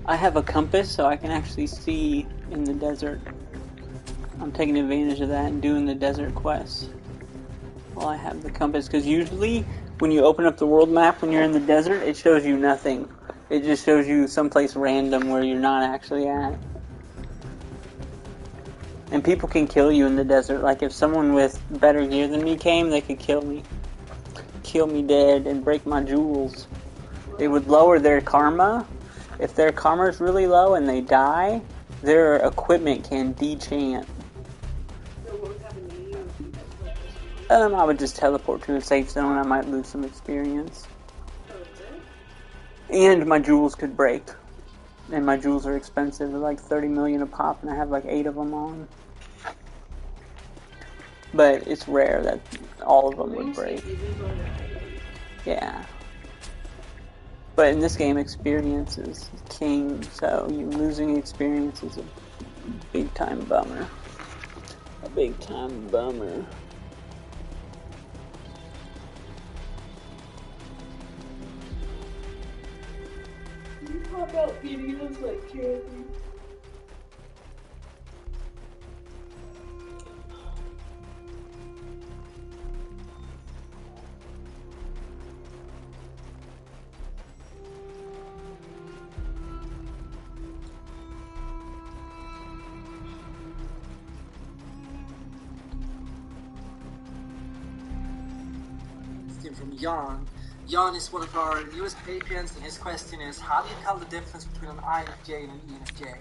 I have a compass, so I can actually see in the desert. I'm taking advantage of that and doing the desert quest while I have the compass, because usually when you open up the world map when you're in the desert, it shows you nothing. It just shows you someplace random where you're not actually at. And people can kill you in the desert. Like if someone with better gear than me came, they could kill me. Kill me dead and break my jewels. It would lower their karma. If their karma is really low and they die, their equipment can dechant. I would just teleport to a safe zone. I might lose some experience. And my jewels could break. And my jewels are expensive. They're like 30 million a pop, and I have like 8 of them on. But it's rare that all of them would break. Yeah. But in this game, experience is king, so you losing experience is a big time bummer. A big time bummer. Can you pop out videos like candy? From Jan. Jan is one of our newest patrons, and his question is, how do you tell the difference between an INFJ and an ENFJ?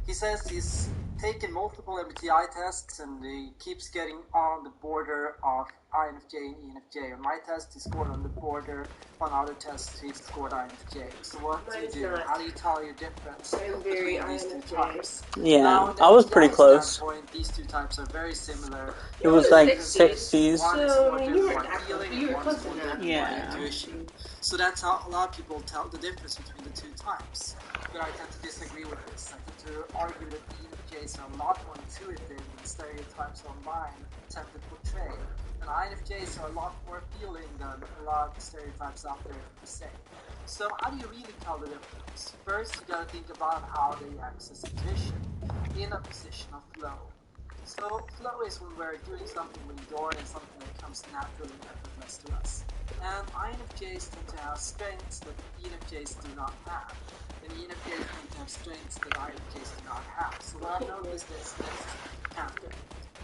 He says he's taken multiple MBTI tests and he keeps getting on the border of INFJ and ENFJ. On my test, he scored on the border. On other tests, he scored INFJ. So what do you do? How do you tell your difference between these two types? Yeah, now, I was pretty close. These two types are very similar. It was like 60s. One is more driven by feeling, and one is more driven by intuition. So that's how a lot of people tell the difference between the two types. But I tend to disagree with this. I tend to argue that ENFJs are a lot more intuitive than stereotypes online tend to portray. And INFJs are a lot more feeling than a lot of stereotypes out there say. So how do you really tell the difference? First, you gotta think about how they access intuition in a position of flow. So flow is when we're doing something we enjoy and something that comes naturally and effortless to us. And INFJs tend to have strengths that ENFJs do not have. And ENFJs tend to have strengths that INFJs do not have. So what I've noticed is this pattern.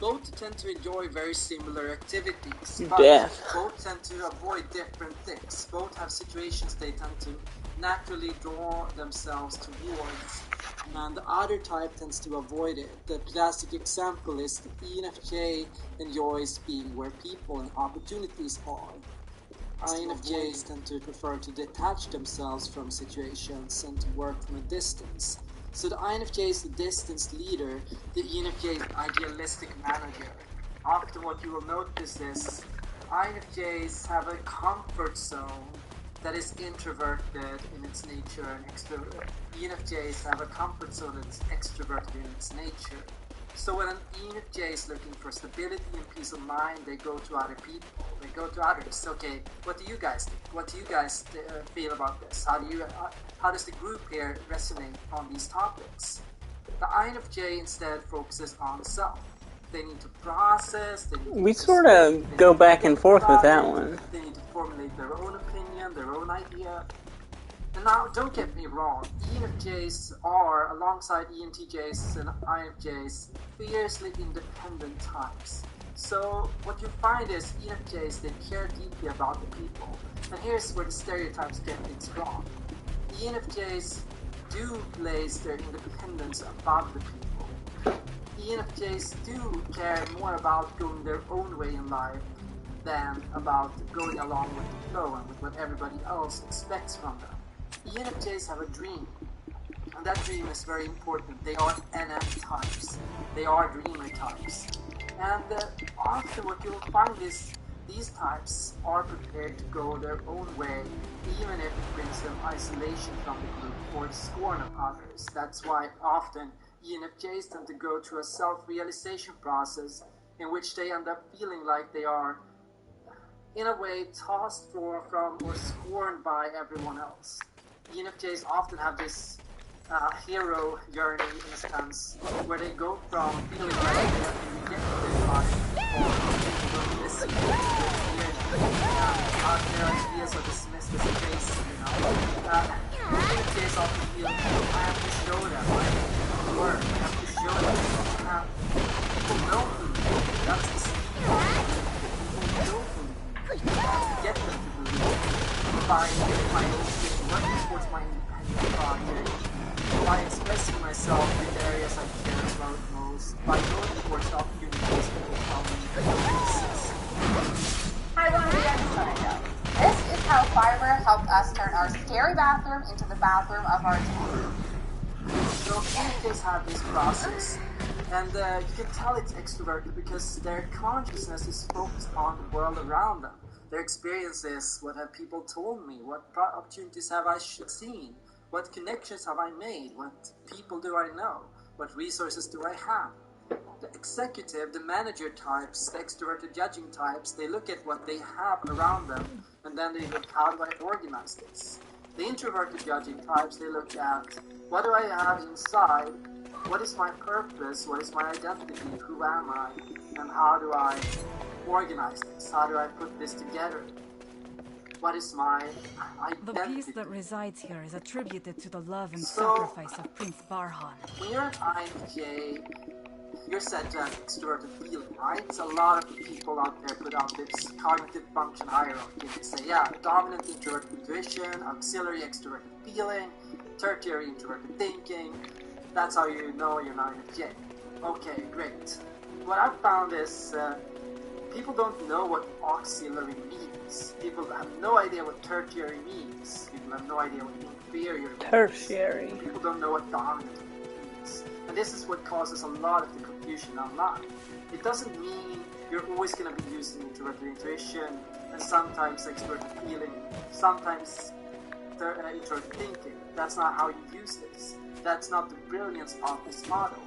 Both tend to enjoy very similar activities, but both tend to avoid different things. Both have situations they tend to naturally draw themselves towards, and the other type tends to avoid it. The classic example is the ENFJ enjoys being where people and opportunities are. INFJs tend to prefer to detach themselves from situations and to work from a distance. So the INFJ is the distance leader, the ENFJ is the idealistic manager. Often what you will notice is INFJs have a comfort zone that is introverted in its nature and extroverted. ENFJs have a comfort zone that is extroverted in its nature. So when an ENFJ is looking for stability and peace of mind, they go to other people, they go to others. Okay, what do you guys think? What do you guys feel about this? How does the group here resonate on these topics? The INFJ instead focuses on self. They need to process. We sort of go back and forth with that one. They need to formulate their own opinion, their own idea. And now, don't get me wrong, ENFJs are, alongside ENTJs and INFJs, fiercely independent types. So, what you find is ENFJs, they care deeply about the people. And here's where the stereotypes get things wrong. ENFJs do place their independence above the people. ENFJs do care more about going their own way in life than about going along with the flow and with what everybody else expects from them. ENFJs have a dream, and that dream is very important. They are NF types. They are dreamer types. And often what you'll find is these types are prepared to go their own way, even if it brings them isolation from the group or scorn of others. That's why often ENFJs tend to go through a self-realization process in which they end up feeling like they are, in a way, tossed from or scorned by everyone else. ENFJs often have this hero journey in a sense, where they go from feeling like they have been rejected by people who listen to their ideas are dismissed as crazy, you know. Kids often feel, I have to show them, I have to work, I have to show them, people know who they are. That's the same thing. People know who they are. I have to get them to believe by getting my own thing, working towards my independent project, by expressing myself in the areas I care about most, by going towards the opportunities people tell me exist. Hi, Olivia and Olivia. This is how fiber helped us turn our scary bathroom into the bathroom of our tomorrow. So kids have this process, and you can tell it's extroverted because their consciousness is focused on the world around them. Their experiences, what have people told me, what opportunities have I seen, what connections have I made, what people do I know, what resources do I have. The executive, the manager types, the extroverted judging types, they look at what they have around them, and then they look, how do I organize this? The introverted judging types, they look at, what do I have inside? What is my purpose? What is my identity? Who am I? And how do I organize this? How do I put this together? What is my identity? The peace that resides here is attributed to the love and sacrifice of Prince Barhan. When you're an INFJ, you're said to have extroverted feeling, right? So a lot of people out there put out this cognitive function hierarchy. They say, yeah, dominant introverted intuition, auxiliary extroverted feeling, tertiary introverted thinking. That's how you know you're an INFJ. Okay, great. What I've found is people don't know what auxiliary means. People have no idea what tertiary means. People have no idea what inferior means. Tertiary. People don't know what dominant means. And this is what causes a lot of the confusion online. It doesn't mean you're always going to be using introverted intuition and sometimes extroverted feeling, sometimes introverted thinking. That's not how you use this. That's not the brilliance of this model.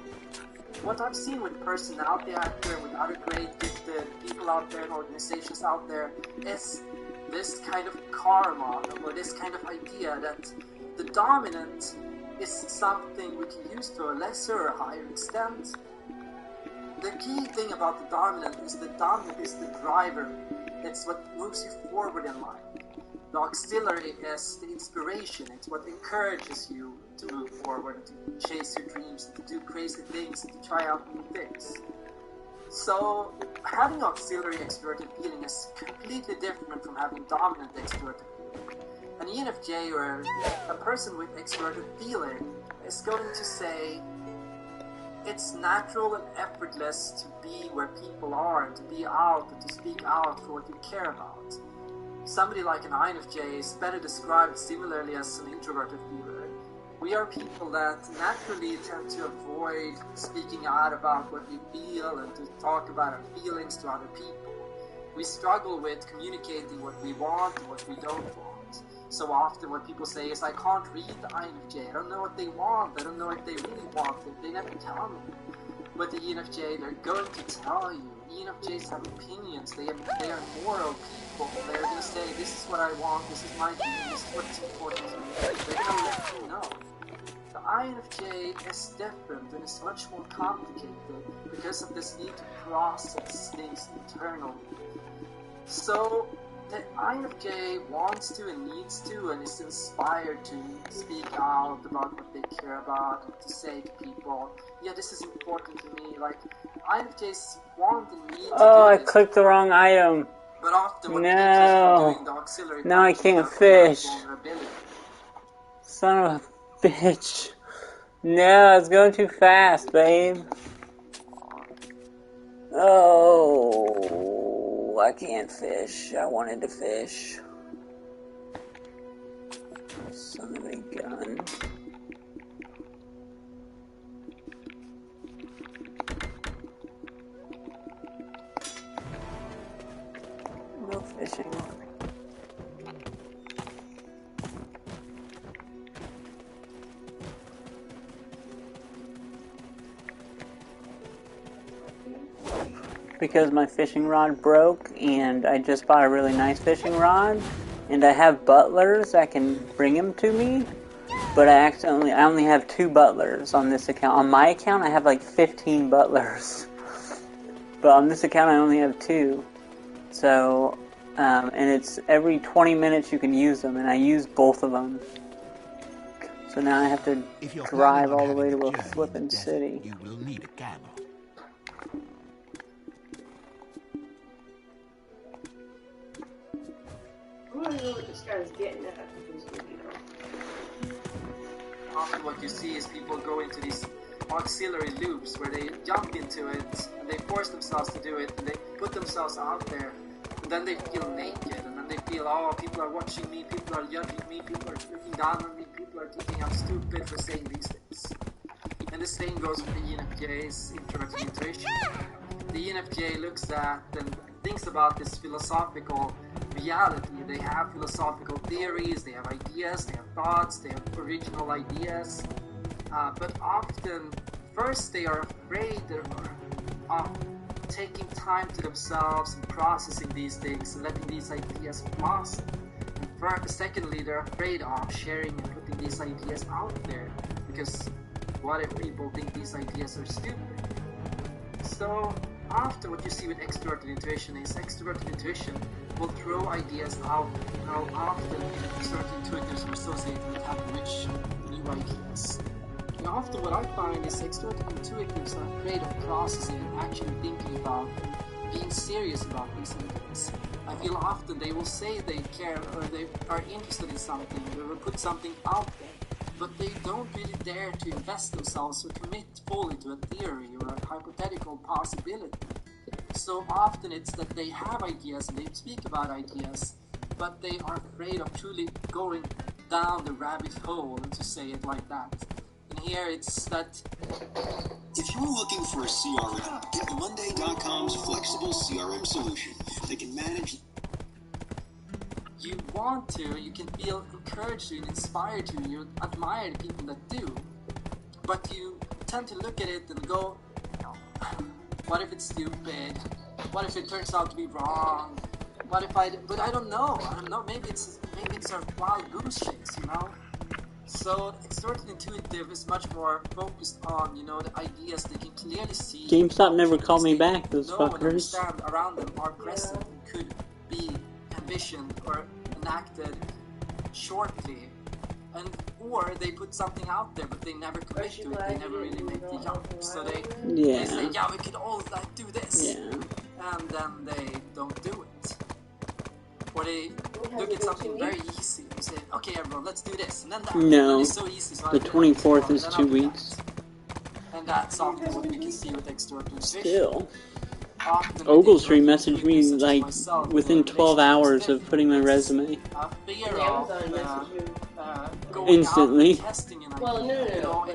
What I've seen with personality actor, with other great gifted people out there and organizations out there, is this kind of car model, or this kind of idea that the dominant is something we can use to a lesser or higher extent. The key thing about the dominant is the driver. It's what moves you forward in life. The auxiliary is the inspiration. It's what encourages you to move forward, to chase your dreams, to do crazy things, to try out new things. So having auxiliary extroverted feeling is completely different from having dominant extroverted feeling. An ENFJ or a person with extroverted feeling is going to say it's natural and effortless to be where people are, to be out and to speak out for what you care about. Somebody like an INFJ is better described similarly as an introverted feeler. We are people that naturally tend to avoid speaking out about what we feel and to talk about our feelings to other people. We struggle with communicating what we want and what we don't want. So often what people say is, I can't read the INFJ, I don't know what they want, I don't know if they really want it, they never tell me. But the ENFJ, they're going to tell you. ENFJs have opinions, they are moral people. They're going to say, this is what I want, this is my dream, this is what's important to me. They're going to let you know. The INFJ is different and is much more complicated because of this need to process things internally. So the INFJ wants to and needs to and is inspired to speak out about what they care about and to say to people, yeah, this is important to me. Like, INFJs want and need to Oh, I this, clicked the wrong item. but often what No. doing the auxiliary Now I can't fish. Son of a bitch. No, it's going too fast, babe. Oh, I can't fish. I wanted to fish. Son of a gun. No fishing. Because my fishing rod broke and I just bought a really nice fishing rod and I have butlers that can bring them to me, But I only have 2 butlers on this account. On my account, I have like 15 butlers. But on this account, I only have 2. So, and it's every 20 minutes you can use them, and I use both of them. So now I have to drive all the way to a flippin' city. You will need a camel. I want to know what this guy's getting at with this video. Often what you see is people go into these auxiliary loops where they jump into it and they force themselves to do it and they put themselves out there and then they feel naked and then they feel, oh, people are watching me, people are judging me, people are looking down on me, people are thinking I'm stupid for saying these things. And the same goes for the ENFJ's introverted intuition. The ENFJ looks at and thinks about this philosophical reality. They have philosophical theories, they have ideas, they have thoughts, they have original ideas. But often, first they are afraid of taking time to themselves and processing these things and letting these ideas blossom. And secondly, they're afraid of sharing and putting these ideas out there, because what if people think these ideas are stupid? So often what you see with extroverted intuition is extroverted intuition will throw ideas out. You know, often extroverted intuitives are associated with having rich new ideas. And often what I find is extroverted intuitives are afraid of processing and actually thinking about being serious about these ideas. I feel often they will say they care or they are interested in something, they will put something out there, but they don't really dare to invest themselves or commit fully to a theory or a hypothetical possibility. So often it's that they have ideas and they speak about ideas, but they are afraid of truly going down the rabbit hole, to say it like that. And here it's that if you're looking for a CRM, get Monday.com's flexible CRM solution that can manage. You want to, you can feel encouraged to and inspired to, and you admire the people that do, but you tend to look at it and go, what if it's stupid? What if it turns out to be wrong? But I don't know, maybe it's a wild goose chase, you know? So extroverted intuitive is much more focused on, you know, the ideas they can clearly see. GameStop never called me back, those know fuckers. And understand around them are present and could be envisioned or enacted shortly. Or they put something out there, but they never commit to it. They never really make the jump. So they say, yeah, we could all do this. Yeah. And then they don't do it. Or they look at something very easy and say, okay, everyone, let's do this. And then that. No. It's so easy. So the 24th is 2 weeks. And that's often what we can see with extroverted Still. Ogletree messaged me like within 12 hours of putting my resume. Instantly. Well, no.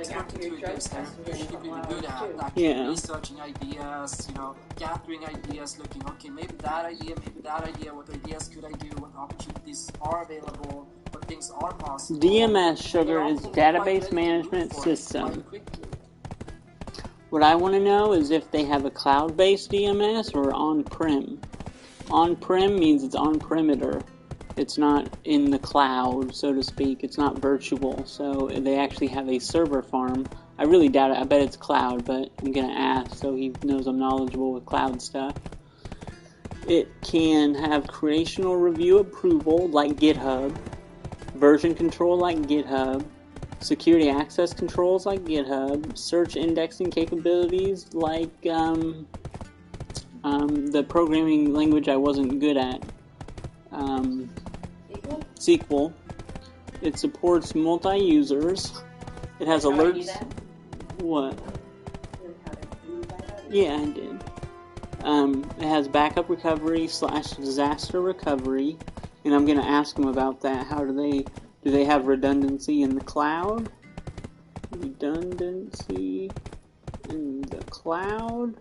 Yeah. Researching ideas, you know, gathering ideas, looking, okay, maybe that idea, what ideas could I do, what opportunities are available, what things are possible. DMS, Sugar, is Database Management System. What I want to know is if they have a cloud-based DMS or on-prem. On-prem means it's on-perimeter. It's not in the cloud, so to speak. It's not virtual, so they actually have a server farm. I really doubt it. I bet it's cloud, but I'm going to ask so he knows I'm knowledgeable with cloud stuff. It can have creational review approval like GitHub, version control like GitHub, security access controls like GitHub, search indexing capabilities like the programming language I wasn't good at, SQL. It supports multi-users. It has alerts. What? Yeah, I did. It has backup recovery / disaster recovery, and I'm going to ask them about that. How do they have redundancy in the cloud? Redundancy in the cloud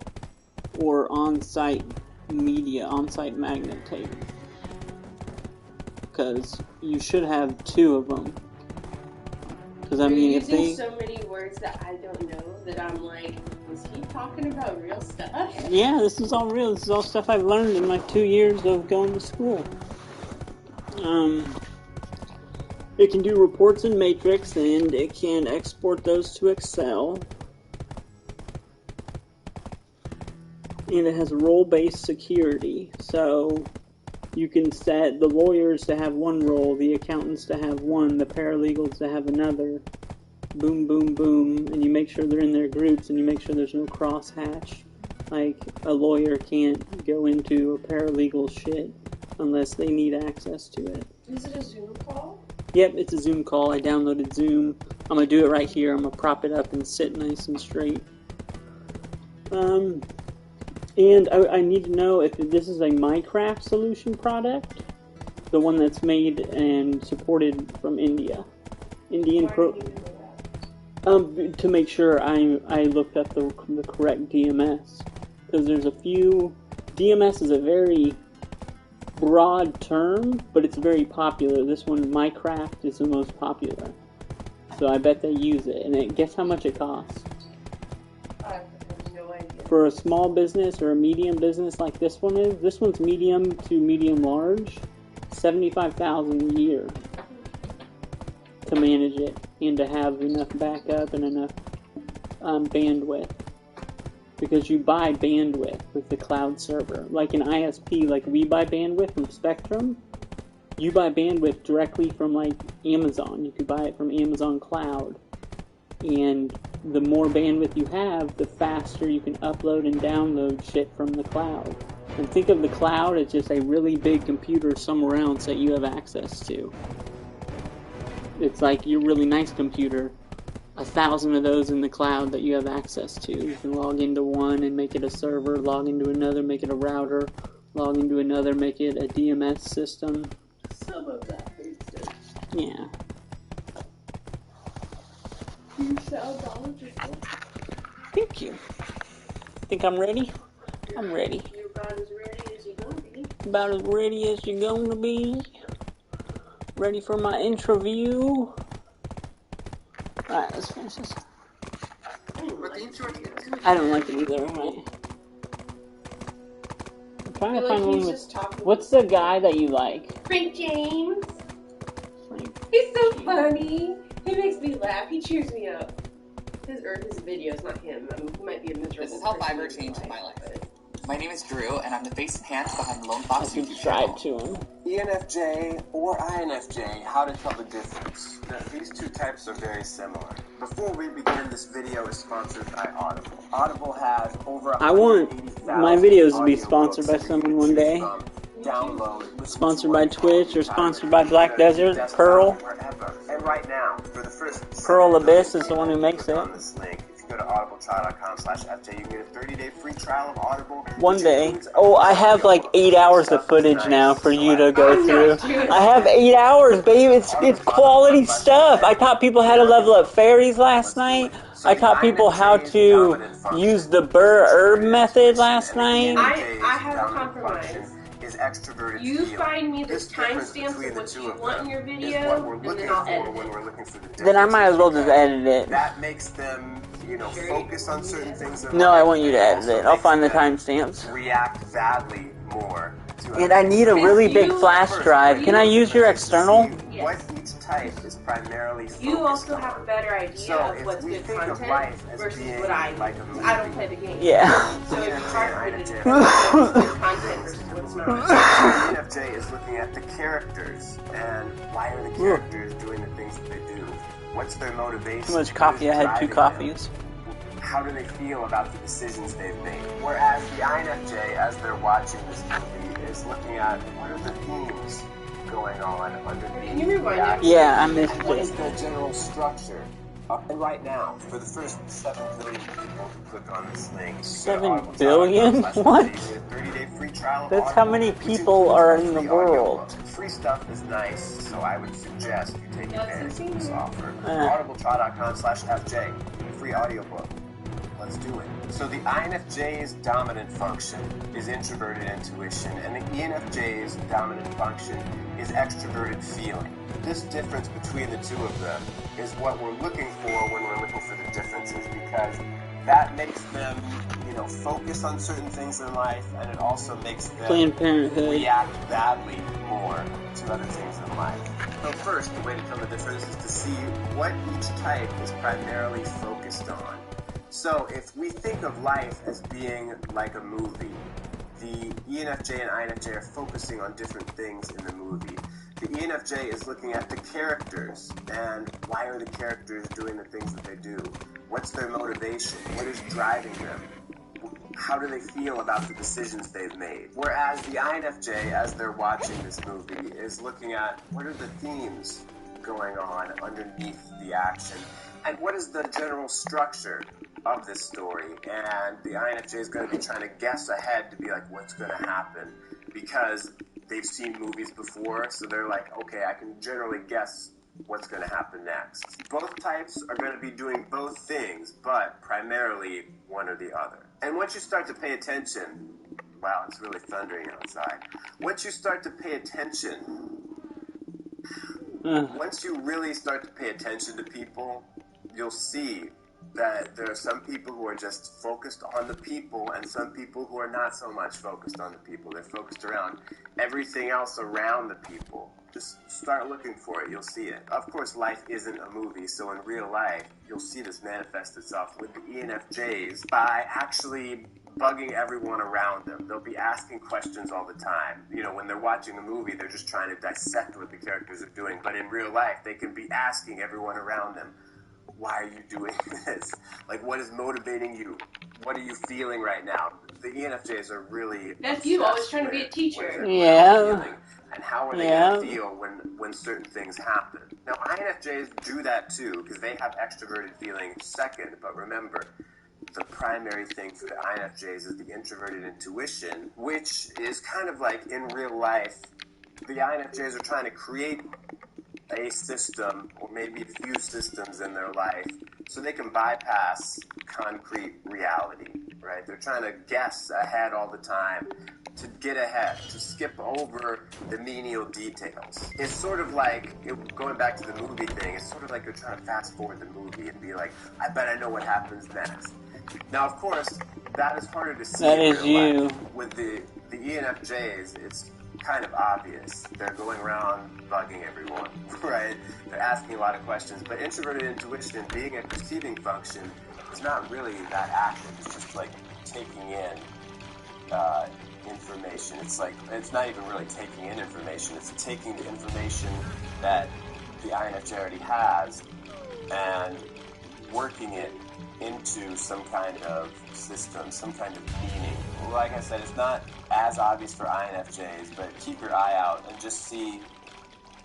or on-site media, on-site magnet tape? Because you should have 2 of them. Because I mean, if they so many words that I don't know that I'm like, is he talking about real stuff? Yeah, this is all real. This is all stuff I've learned in my 2 years of going to school. It can do reports in Matrix, and it can export those to Excel. And it has role-based security, so you can set the lawyers to have one role, the accountants to have one, the paralegals to have another. Boom, boom, boom, and you make sure they're in their groups, and you make sure there's no crosshatch. Like, a lawyer can't go into a paralegal shit unless they need access to it. Is it a Zoom call? Yep, it's a Zoom call. I downloaded Zoom. I'm going to do it right here. I'm going to prop it up and sit nice and straight. And I need to know if this is a Minecraft solution product, the one that's made and supported from India. To make sure I looked up the correct DMS, because there's a few. DMS is a very broad term, but it's very popular. This one, Minecraft, is the most popular, so I bet they use it. And guess how much it costs? I have no idea. For a small business or a medium business like this one is, this one's medium to medium large, $75,000 a year to manage it and to have enough backup and enough bandwidth. Because you buy bandwidth with the cloud server. Like an ISP, like we buy bandwidth from Spectrum, you buy bandwidth directly from like Amazon. You could buy it from Amazon Cloud. And the more bandwidth you have, the faster you can upload and download shit from the cloud. And think of the cloud as just a really big computer somewhere else that you have access to. It's like your really nice computer, 1,000 of those in the cloud that you have access to. You can log into one and make it a server, log into another, make it a router, log into another, make it a DMS system. Some of that makes sense. Yeah. You sound knowledgeable. Thank you. Think I'm ready? I'm ready. You're about as ready as you're gonna be. About as ready as you're gonna be. Ready for my interview. Alright, let's finish this. I don't like it either, right? I'm trying to find one with... What's the guy that you like? Frank James. Frank. He's so funny. He makes me laugh. He cheers me up. His videos, not him. I mean, he might be a miserable. This is how person Fiverr changed in my life. but- My name is Drew, and I'm the face and hands behind the Lone Fox YouTube Subscribe channel. to him. ENFJ or INFJ, how to tell the difference. Now, these two types are very similar. Before we begin, this video is sponsored by Audible. Audible has over I want my videos to be sponsored by someone one day. Download. Sponsored by Twitch or sponsored by Black Desert. Pearl. And right now, for the first Pearl Abyss is the one who makes it. on this link, if you go to audibletrial.com/FJ, you can get a 30-day free trial of Audible. One day. Oh, I have like 8 hours of footage now for you to go through. I have 8 hours, babe. It's quality stuff. I taught people how to level up fairies last night. I taught people how to use the Burr Herb method last night. I have a compromise. Extroverted You feeling. find me the This difference timestamps between of the what two you of want them in your is video, what we're and looking then I'll for edit when it. we're looking for the Then I might as well just edit it. That makes them, focus on certain things. No, I want you to edit it. I'll find the timestamps. React badly more. And I need a really big flash drive. Can I use your external? What each type is primarily focused You also on. have a better idea So of if what's we good think of content life as versus being what I like a do. I don't movie. play the game. Yeah. So it's hard for me to determine what's good content versus what's not. ENFJ is looking at the characters and why are the characters doing the things that they do? What's their motivation? Too much coffee. I had 2 coffees. How do they feel about the decisions they've made? Whereas the INFJ, as they're watching this movie, is looking at what are the themes going on underneath. Can you rewind it? Yeah, I missed What is it. the general structure? And right now, for the first 7 billion people who click on this link, 7 billion? What? That's how many people are in the world. Free stuff is nice, so I would suggest you take advantage of this offer. Yeah. audibletrial.com/FJ, free audiobook. Let's do it. So the INFJ's dominant function is introverted intuition, and the ENFJ's dominant function is extroverted feeling. This difference between the two of them is what we're looking for when we're looking for the differences, because that makes them focus on certain things in life, and it also makes them Planned Parenthood. react badly more to other things in life. So first, the way to tell the difference is to see what each type is primarily focused on. So if we think of life as being like a movie, the ENFJ and INFJ are focusing on different things in the movie. The ENFJ is looking at the characters, and why are the characters doing the things that they do? What's their motivation? What is driving them? How do they feel about the decisions they've made? Whereas the INFJ, as they're watching this movie, is looking at what are the themes going on underneath the action, and what is the general structure of this story. And the INFJ is going to be trying to guess ahead to be like, what's going to happen? Because they've seen movies before, so they're like, okay, I can generally guess what's going to happen next. Both types are going to be doing both things, but primarily one or the other. And once you start to pay attention, wow, it's really thundering outside. Once you start to pay attention, once you really start to pay attention to people, you'll see that there are some people who are just focused on the people and some people who are not so much focused on the people. They're focused around everything else around the people. Just start looking for it. You'll see it. Of course, life isn't a movie, so in real life, you'll see this manifest itself with the ENFJs by actually bugging everyone around them. They'll be asking questions all the time. When they're watching a movie, they're just trying to dissect what the characters are doing. But in real life, they can be asking everyone around them, why are you doing this? Like, what is motivating you? What are you feeling right now? The ENFJs are really That's you always trying to be a teacher. Yeah. And how are they going to feel when certain things happen? Now, INFJs do that too, because they have extroverted feelings second, but remember, the primary thing for the INFJs is the introverted intuition, which is kind of like in real life, the INFJs are trying to create a system, or maybe a few systems in their life, so they can bypass concrete reality, right? They're trying to guess ahead all the time, to get ahead, to skip over the menial details. It's sort of like, going back to the movie thing, it's sort of like you're trying to fast forward the movie and be like, I bet I know what happens next. Now, of course, that is harder to see in real life. With the ENFJs, it's kind of obvious. They're going around bugging everyone, right? They're asking a lot of questions. But introverted intuition, being a perceiving function, is not really that active. It's just like taking in information. It's not even really taking in information. It's taking the information that the INFJ already has and working it into some kind of system, some kind of meaning. Like I said, it's not as obvious for INFJs, but keep your eye out and just see,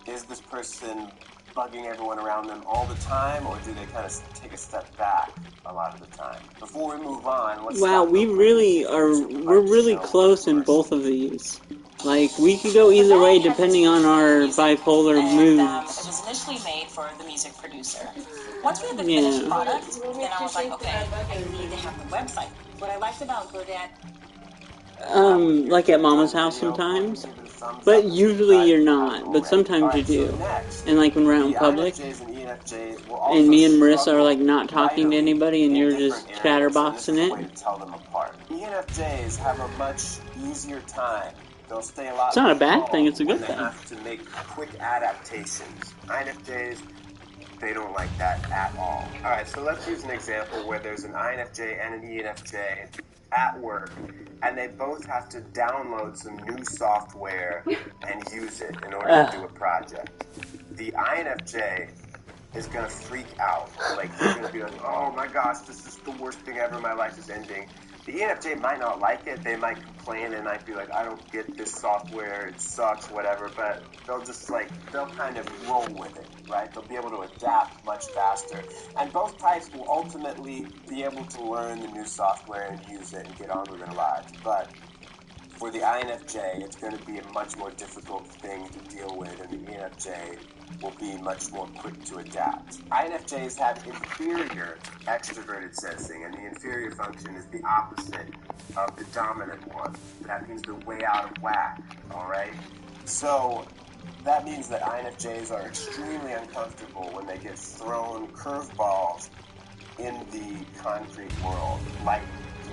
is this person bugging everyone around them all the time, or do they kind of take a step back a lot of the time? Before we move on, let's we're really close in both of these. Like, we could go either way depending on our bipolar moods. It was initially made for the music producer. Once we had the finished product, then I was like, okay, I need to have the website. What I liked about Godette... like at Mama's house sometimes, but usually you're not, but sometimes you do. And like when we're out in public, and me and Marissa are like not talking to anybody and you're just chatterboxing it. ENFJs have a much easier time. They'll stay a lot. It's not a bad thing, it's a good thing. They have to make quick adaptations. INFJs, they don't like that at all. Alright, so let's use an example where there's an INFJ and an ENFJ at work, and they both have to download some new software and use it in order to do a project. The INFJ is going to freak out. Like, they're going to be like, oh my gosh, this is the worst thing ever, my life is ending. The ENFJ might not like it, they might complain, they might be like, I don't get this software, it sucks, whatever, but they'll kind of roll with it, right? They'll be able to adapt much faster. And both types will ultimately be able to learn the new software and use it and get on with their lives. But for the INFJ, it's going to be a much more difficult thing to deal with, and the ENFJ will be much more quick to adapt. INFJs have inferior extroverted sensing, and the inferior function is the opposite of the dominant one. That means they're way out of whack, alright? So that means that INFJs are extremely uncomfortable when they get thrown curveballs in the concrete world, like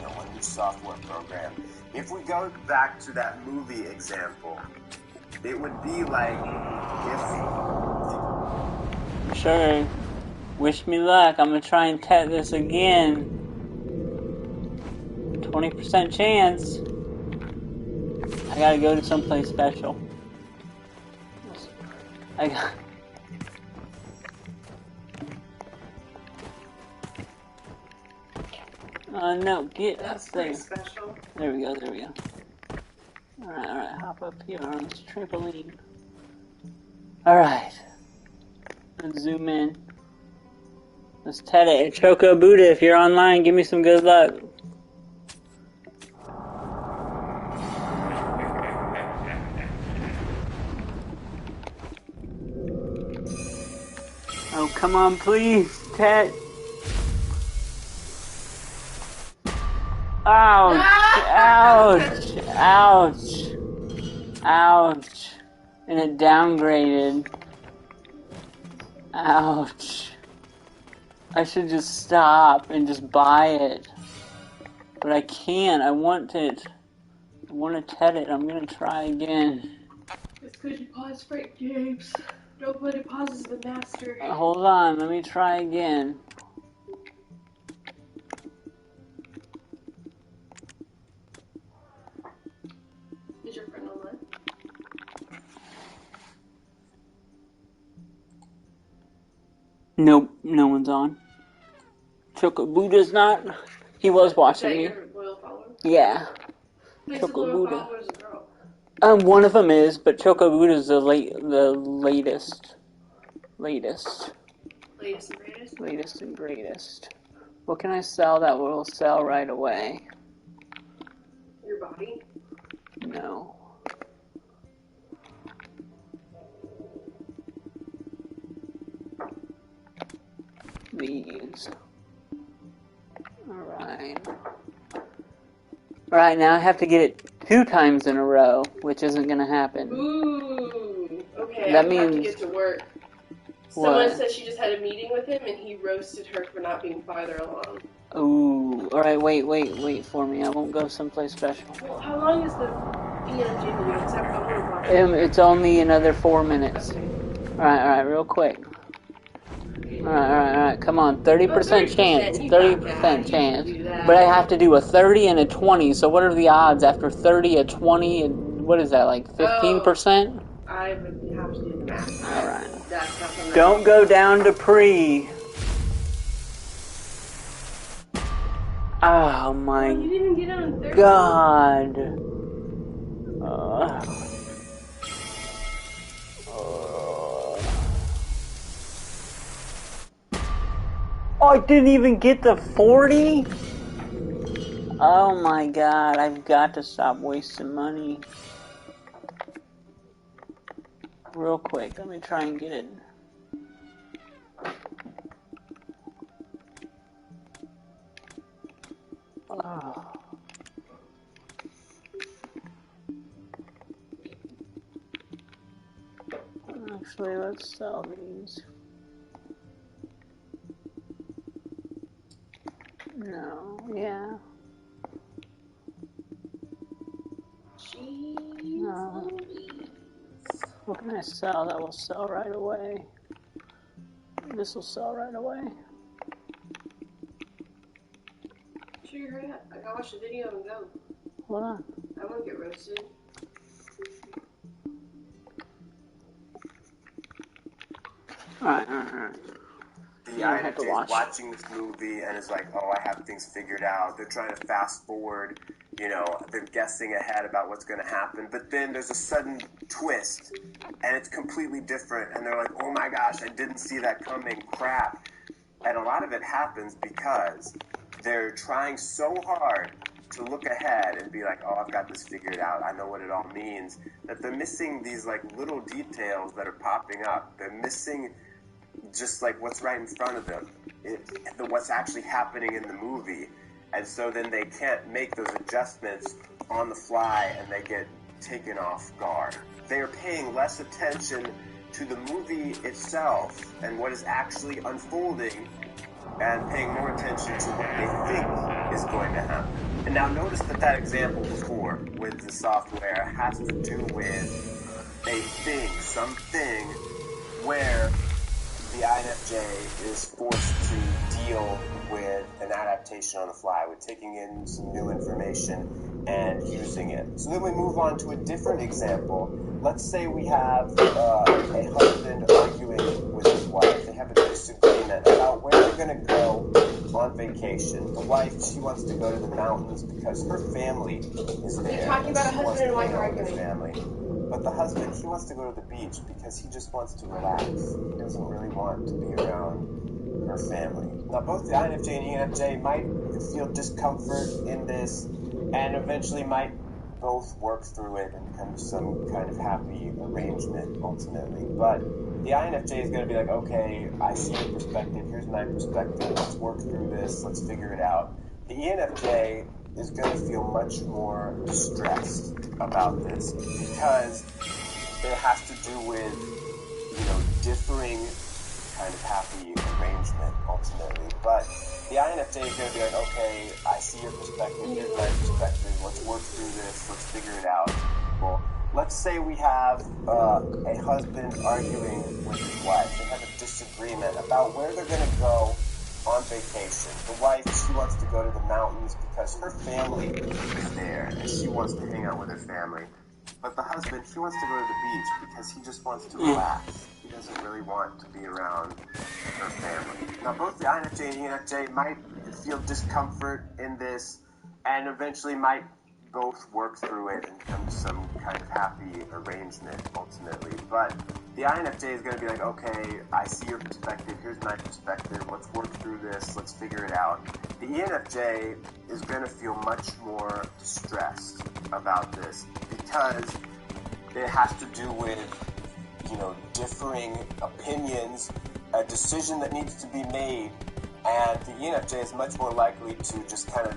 one new software program. If we go back to that movie example, it would be like if... Sure. Wish me luck. I'm gonna try and test this again. 20% chance. I gotta go to someplace special. I got... No, get That's up there. pretty special. There we go, there we go. Alright, hop up here on this trampoline. Alright. Let's zoom in. Let's TED it. Choco Buddha, if you're online, give me some good luck. Oh, come on, please, Ted. Ouch! Ouch! Ouch! Ouch! And it downgraded. Ouch. I should just stop and just buy it. But I can't. I want it. I want to TED it. I'm gonna try again. It's because you pause fake games. Nobody pauses the master. Hold on. Let me try again. Is your friend online? Nope. No one's on. Choco Buddha's not. He was watching me. Is that your loyal follower? Yeah. Makes Choco a loyal Buddha. follower as a girl. One of them is, but Choco Buddha's the latest. Latest and greatest? Latest and greatest. What can I sell that will sell right away? Your body? No. These. Alright. Alright, now I have to get it 2 times in a row, which isn't gonna happen. Ooh. Okay, That I have to means- get to work. What? Someone said she just had a meeting with him and he roasted her for not being farther along. Ooh. Alright, wait for me. I won't go someplace special. Well, how long is the ENFJ movie? Because I want to watch it. It's only another 4 minutes. Alright, real quick. Alright, come on. 30% chance. 30% chance. But I have to do a 30 and a 20, so what are the odds after 30, a 20, and what is that, like 15%? I would have to do the math. Alright. That's not something Don't go down to pre. Oh my You didn't get on 30. god. Oh, I didn't even get the 40? Oh my god, I've got to stop wasting money. Real quick, let me try and get it. Oh. Actually, let's sell these. No, yeah. No. What can I sell that will sell right away? This will sell right away. Sure, hurry up. I gotta watch the video and go. Hold on. I won't get roasted. Alright. The INFJ is watching this movie and is like, oh, I have things figured out. They're trying to fast forward, they're guessing ahead about what's going to happen. But then there's a sudden twist and it's completely different. And they're like, oh my gosh, I didn't see that coming. Crap. And a lot of it happens because they're trying so hard to look ahead and be like, oh, I've got this figured out. I know what it all means. That they're missing these little details that are popping up. They're missing just what's right in front of them, what's actually happening in the movie, and so then they can't make those adjustments on the fly and they get taken off guard. They are paying less attention to the movie itself and what is actually unfolding and paying more attention to what they think is going to happen. And now notice that example before with the software has to do with a thing, something where the INFJ is forced to deal with an adaptation on the fly, with taking in some new information and using it. So then we move on to a different example. Let's say we have a husband arguing with his wife. They have a disagreement about where they're going to go on vacation. The wife, she wants to go to the mountains because her family is there. You're talking about a husband and wife arguing. Family. But the husband, he wants to go to the beach because he just wants to relax. He doesn't really want to be around her family. Now, both the INFJ and ENFJ might feel discomfort in this and eventually might both work through it and come to some kind of happy arrangement ultimately. But the INFJ is going to be like, okay, I see your perspective, here's my perspective, let's work through this, let's figure it out. The ENFJ is going to feel much more distressed about this because it has to do with, differing kind of happy arrangement ultimately. But the INFJ is going to be like, okay, I see your perspective, here's my perspective, let's work through this, let's figure it out. Well, let's say we have a husband arguing with his wife. They have a disagreement about where they're going to go on vacation. The wife, she wants to go to the mountains because her family is there and she wants to hang out with her family. But the husband, he wants to go to the beach because he just wants to relax. He doesn't really want to be around her family. Now, both the INFJ and ENFJ might feel discomfort in this and eventually might both work through it and come to some kind of happy arrangement ultimately. But the INFJ is going to be like, okay, I see your perspective, here's my perspective, let's work through this, let's figure it out. The ENFJ is going to feel much more distressed about this because it has to do with, differing opinions, a decision that needs to be made, and the ENFJ is much more likely to just kind of,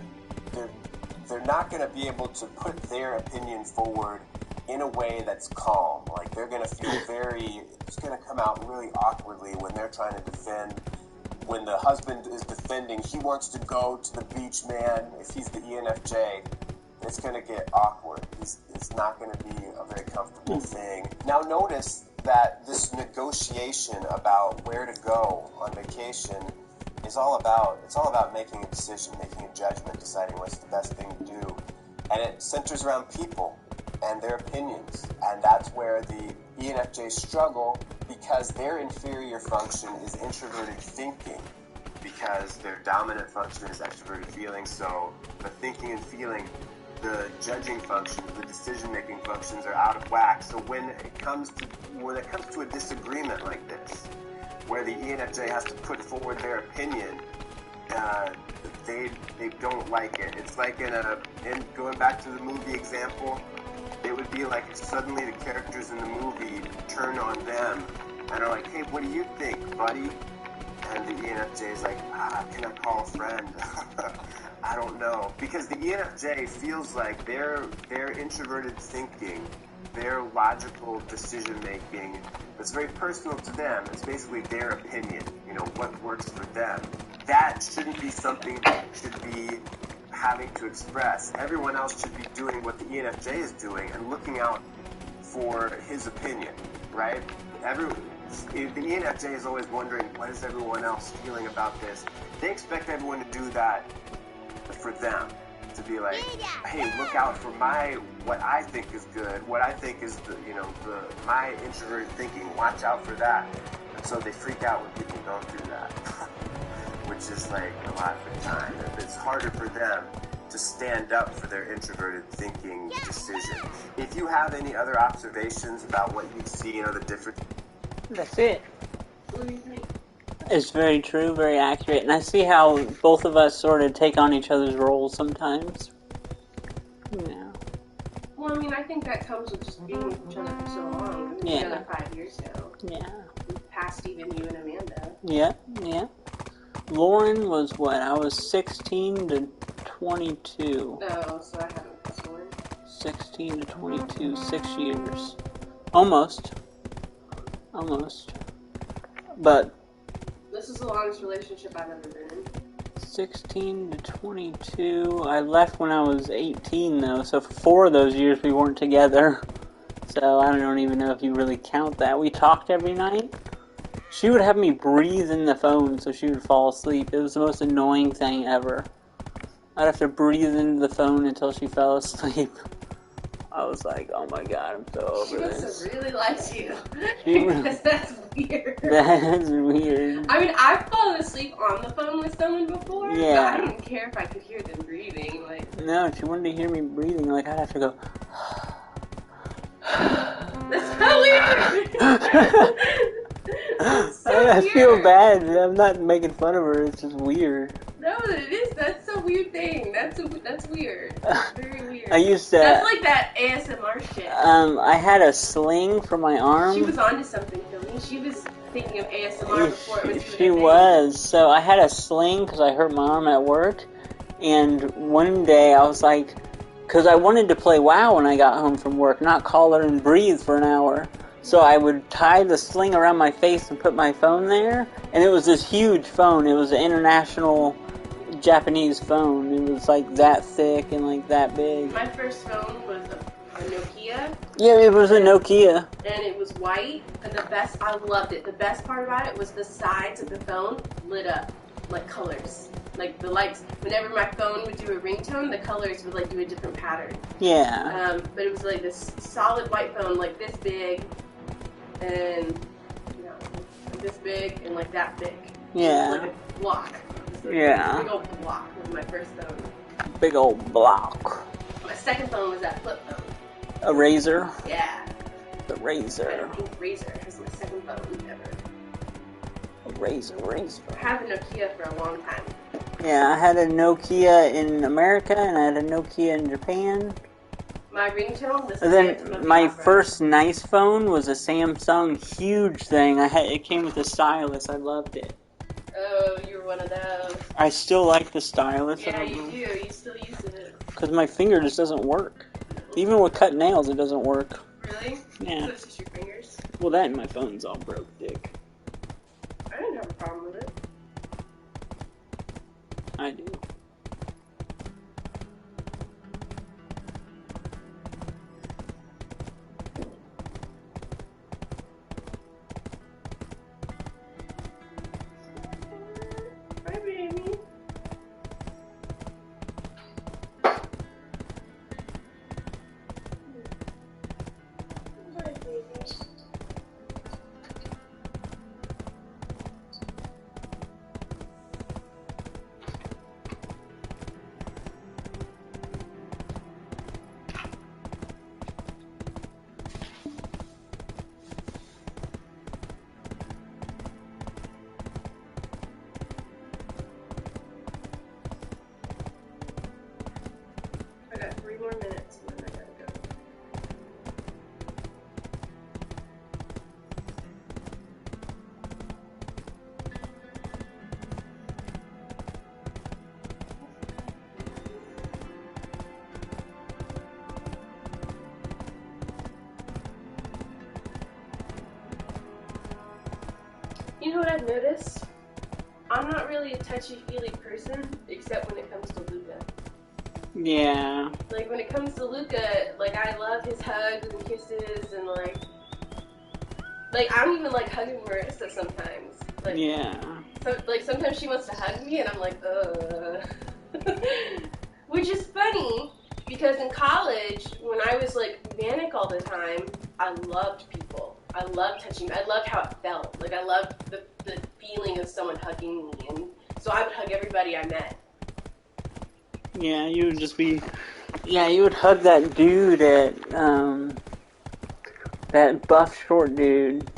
they're not going to be able to put their opinion forward in a way that's calm. Like, they're going to feel it's going to come out really awkwardly when they're trying to defend. When the husband is defending, he wants to go to the beach, man. If he's the ENFJ, it's going to get awkward. It's not going to be a very comfortable thing. Now, notice that this negotiation about where to go on vacation is all about making a decision, making a judgment, deciding what's the best thing to do. And it centers around people and their opinions. And that's where the ENFJ struggle because their inferior function is introverted thinking because their dominant function is extroverted feeling. So the thinking and feeling, the judging functions, the decision-making functions are out of whack. So when it comes to a disagreement like this, where the ENFJ has to put forward their opinion, they don't like it. It's like in going back to the movie example, it would be like if suddenly the characters in the movie turn on them and are like, hey, what do you think, buddy? And the ENFJ is like, can I call a friend? I don't know. Because the ENFJ feels like their introverted thinking, their logical decision-making, it's very personal to them. It's basically their opinion, what works for them. That shouldn't be something that should be having to express. Everyone else should be doing what the ENFJ is doing and looking out for his opinion, right? The ENFJ is always wondering, what is everyone else feeling about this? They expect everyone to do that for them. To be like, hey, look out for what I think is good, what I think is my introverted thinking, watch out for that. And so they freak out when people don't do that, which is like a lot of the time. It's harder for them to stand up for their introverted thinking decision. If you have any other observations about what you see, the difference. That's it. What do you think? It's very true, very accurate, and I see how both of us sort of take on each other's roles sometimes. Yeah. Well, I think that comes with just being with each other for so long. We've been together 5 years now. Yeah. Past even you and Amanda. Yeah. Lauren was what? I was 16 to 22. Oh, so I haven't passed Lauren. 16 to 22, 6 years. Almost. But this is the longest relationship I've ever been in. 16 to 22. I left when I was 18, though, so for 4 of those years we weren't together. So I don't even know if you really count that. We talked every night. She would have me breathe in the phone so she would fall asleep. It was the most annoying thing ever. I'd have to breathe into the phone until she fell asleep. I was like, oh my god, I'm so over this. She must have really liked you. Really, because that's weird. That is weird. I mean, I've fallen asleep on the phone with someone before, yeah. but I didn't care if I could hear them breathing. Like, no, she wanted to hear me breathing. Like, I'd have to go... That's so weird! So I weird. feel bad. I'm not making fun of her. It's just weird. No, it is. That's a weird thing. That's weird. Very weird. I used to... That's like that ASMR shit. I had a sling for my arm. She was onto something, Philly. She was thinking of ASMR before it was She was. So I had a sling because I hurt my arm at work. And one day I was like... Because I wanted to play WoW when I got home from work, not call her and breathe for an hour. So I would tie the sling around my face and put my phone there. And it was this huge phone. It was an international Japanese phone. It was like that thick and like that big. My first phone was a Nokia. Yeah, it was a Nokia. And it was white. And I loved it. The best part about it was the sides of the phone lit up like colors. Like the lights, whenever my phone would do a ringtone, the colors would like do a different pattern. Yeah. But it was like this solid white phone, like this big, and like this big, and like that big. Yeah. Like a block. Yeah. A big old block was my first phone. Big old block. My second phone was that flip phone. A Razor. Yeah. The Razor. I think Razor was my second phone ever. A Razor. I had a Nokia for a long time. Yeah, I had a Nokia in America and I had a Nokia in Japan. My ringtone was. And then my first nice phone was a Samsung huge thing. It came with a stylus. I loved it. Oh, you were one of those. I still like the stylus. Yeah, you do. You still use it. Because my finger just doesn't work. Even with cut nails, it doesn't work. Really? Yeah. So it's just your fingers? Well, that and my phone's all broke, dick. I didn't have a problem with it. I do. Hi, baby. Hi, baby. I got 3 more minutes and then I gotta go. You know what I've noticed? I'm not really a touchy-feely person, except when it comes to Luca. Yeah. Like, when it comes to Luca, like, I love his hugs and kisses, and, like, I don't even like hugging Marissa sometimes. Like, Yeah. So, like, sometimes she wants to hug me, and I'm like, ugh. Which is funny, because in college, when I was, like, manic all the time, I loved people. I loved touching. I loved how it felt. Like, I loved the feeling of someone hugging me, and so I would hug everybody I met. Yeah, you would just be... Yeah, you would hug that dude at, that buff short dude.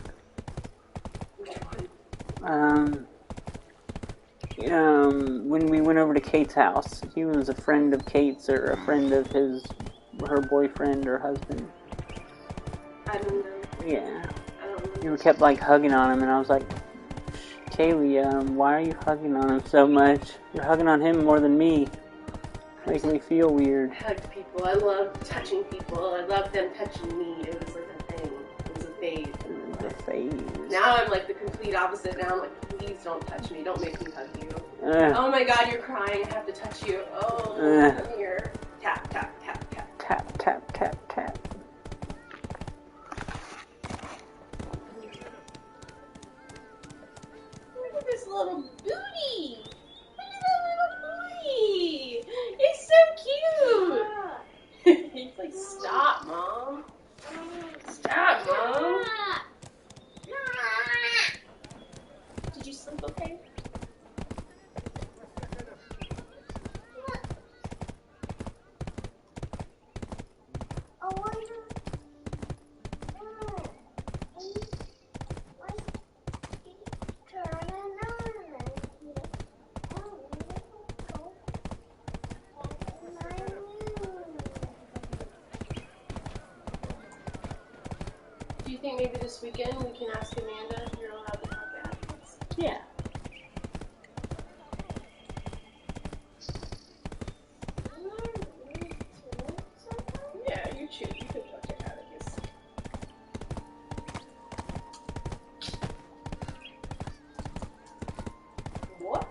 When we went over to Kate's house, he was a friend of Kate's, or a friend of her boyfriend or husband. I don't know. Yeah. I don't know. You kept, like, hugging on him, and I was like, Kaylee, why are you hugging on him so much? You're hugging on him more than me. Making me feel weird. I hugged people. I loved touching people. I loved them touching me. It was like a thing. It was a phase. It was a phase. Now I'm like the complete opposite. Now I'm like, please don't touch me. Don't make me hug you. Oh my god, you're crying. I have to touch you. Oh, come here. Tap, tap, tap, tap. Tap, tap, tap, tap. Look at this little booty. Look at that little booty. It's so cute. He's like, stop, Mom. Stop, Mom. Did you sleep okay? Do you think maybe this weekend we can ask Amanda if you're allowed to talk to athletes? Yeah. Yeah, you choose. You can talk to athletes. What?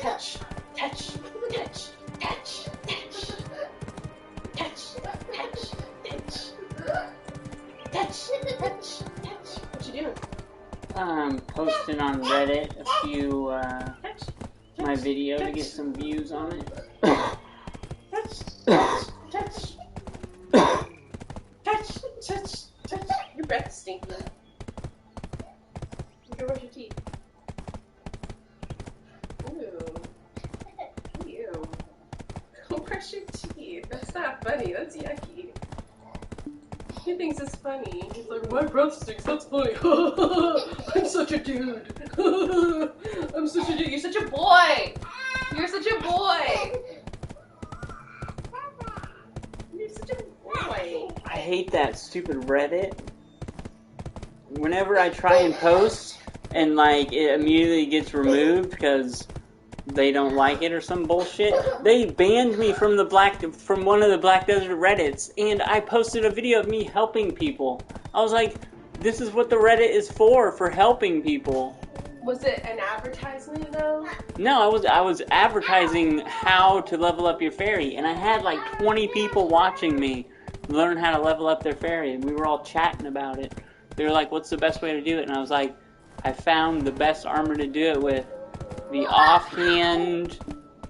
Touch, touch, touch, touch, touch, touch, touch, touch, touch, touch, touch. What you doing? Posting on Reddit a few, my video to get some views on it. Touch, touch, touch, touch, touch, touch. Your breath is stinky. You can brush your teeth. Ew. Go brush your teeth. That's not funny. That's yucky. He thinks it's funny. He's like, my breath stinks. That's funny. I'm such a dude. I'm such a dude. You're such a boy. You're such a boy. You're such a boy. I hate that stupid Reddit. Whenever I try and post, and like it immediately gets removed because they don't like it or some bullshit. They banned me from one of the Black Desert Reddits, and I posted a video of me helping people. I was like, this is what the Reddit is for helping people. Was it an advertisement though? No, I was advertising how to level up your fairy, and I had like 20 people watching me learn how to level up their fairy, and we were all chatting about it. They were like, what's the best way to do it? And I was like, I found the best armor to do it with. The offhand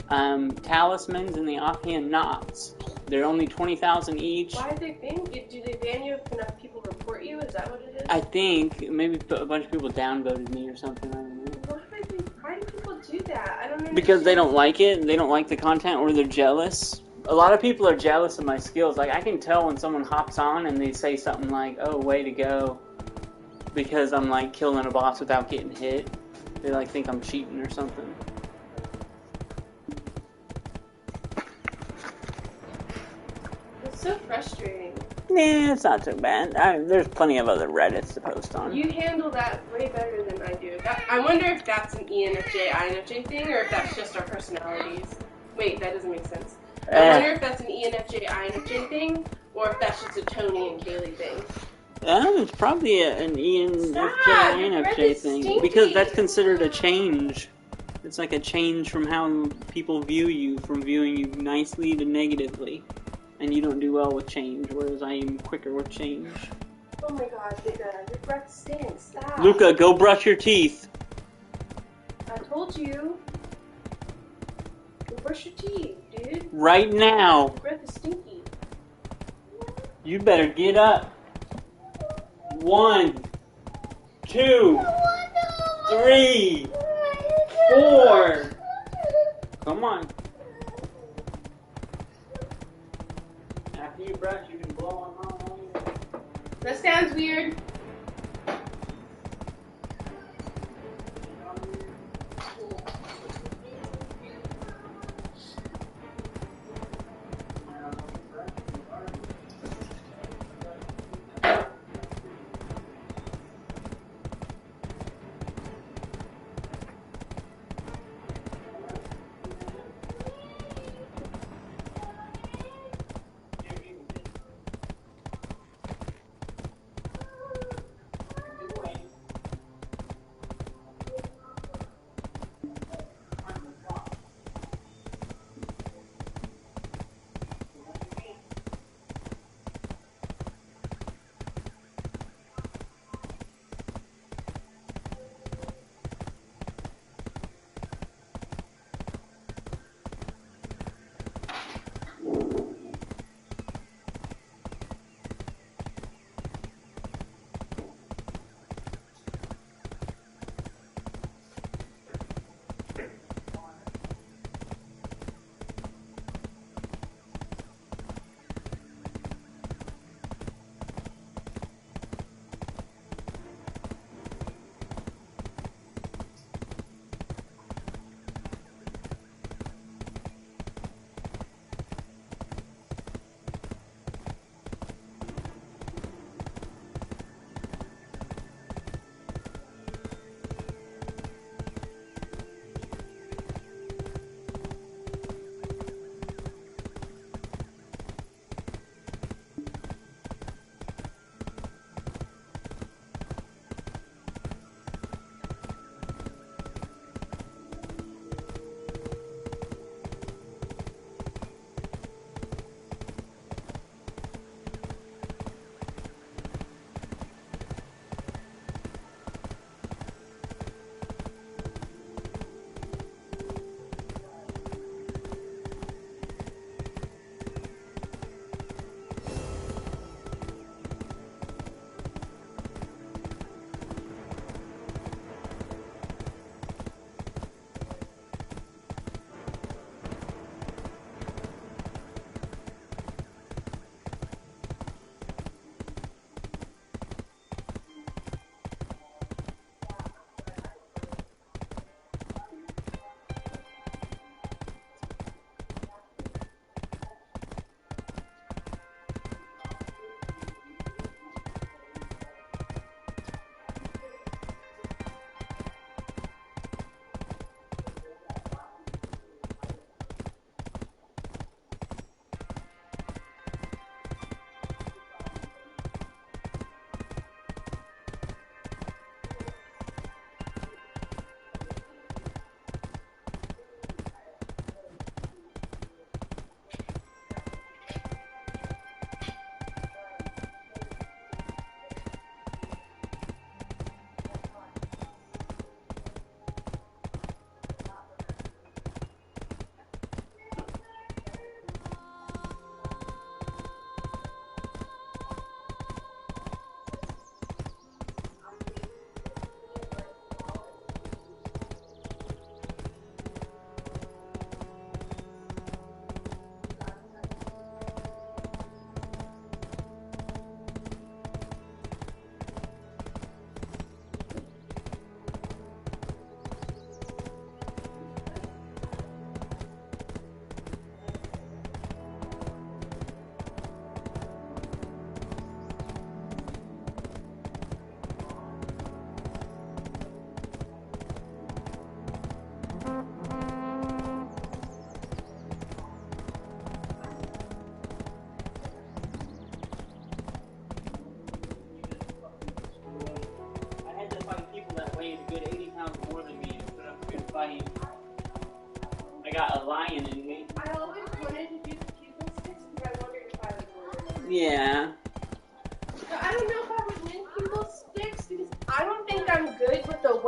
talismans and the offhand knots. They're only 20,000 each. Why did they ban you? Do they ban you if enough people report you? Is that what it is? I think maybe a bunch of people downvoted me or something. I don't know. Why do people do that? I don't understand. Because they don't like it. They don't like the content, or they're jealous. A lot of people are jealous of my skills. Like I can tell when someone hops on and they say something like, "Oh, way to go," because I'm like killing a boss without getting hit. They like think I'm cheating or something. It's so frustrating. Yeah, it's not too bad. There's plenty of other Reddits to post on. You handle that way better than I do. I wonder if that's an ENFJ, INFJ thing, or if that's just our personalities. Wait, that doesn't make sense. I wonder if that's an ENFJ, INFJ thing, or if that's just a Tony and Kaylee thing. It's probably an ENFJ, INFJ thing, because that's considered a change. It's like a change from how people view you, from viewing you nicely to negatively. And you don't do well with change, whereas I am quicker with change. Oh my god, Luca, your breath stinks. Stop. Luca, go brush your teeth. I told you. Go brush your teeth, dude. Right now. Your breath is stinky. You better get up. 1, 2, 3, 4. Come on. After you brush, you can blow on home. That sounds weird.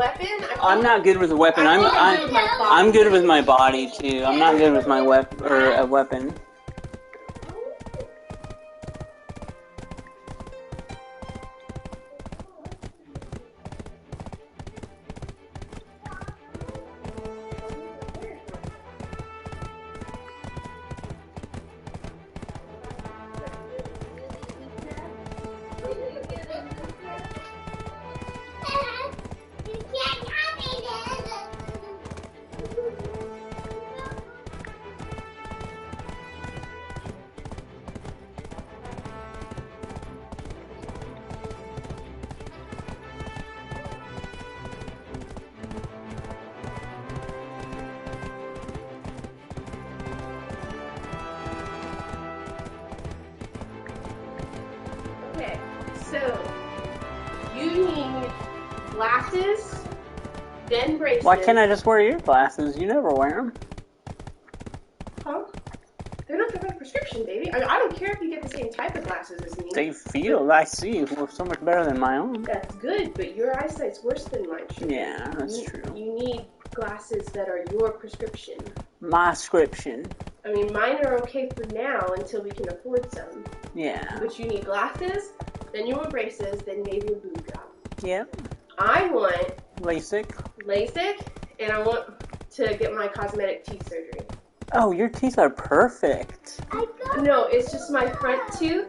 weapon. I'm not good with a weapon. I'm good with my body too. I'm not good with my a weapon. Okay, so you need glasses, then braces. Why can't I just wear your glasses? You never wear them. Huh? They're not the right prescription, baby. I don't care if you get the same type of glasses as me. They feel, I see, so much better than my own. That's good, but your eyesight's worse than mine. Yeah, that's true. You need glasses that are your prescription. My prescription. I mean, mine are okay for now until we can afford some. Yeah. But you need glasses, then you want braces, then maybe a boob job. Yep. I want LASIK, and I want to get my cosmetic teeth surgery. Oh, your teeth are perfect. No, it's just my front tooth.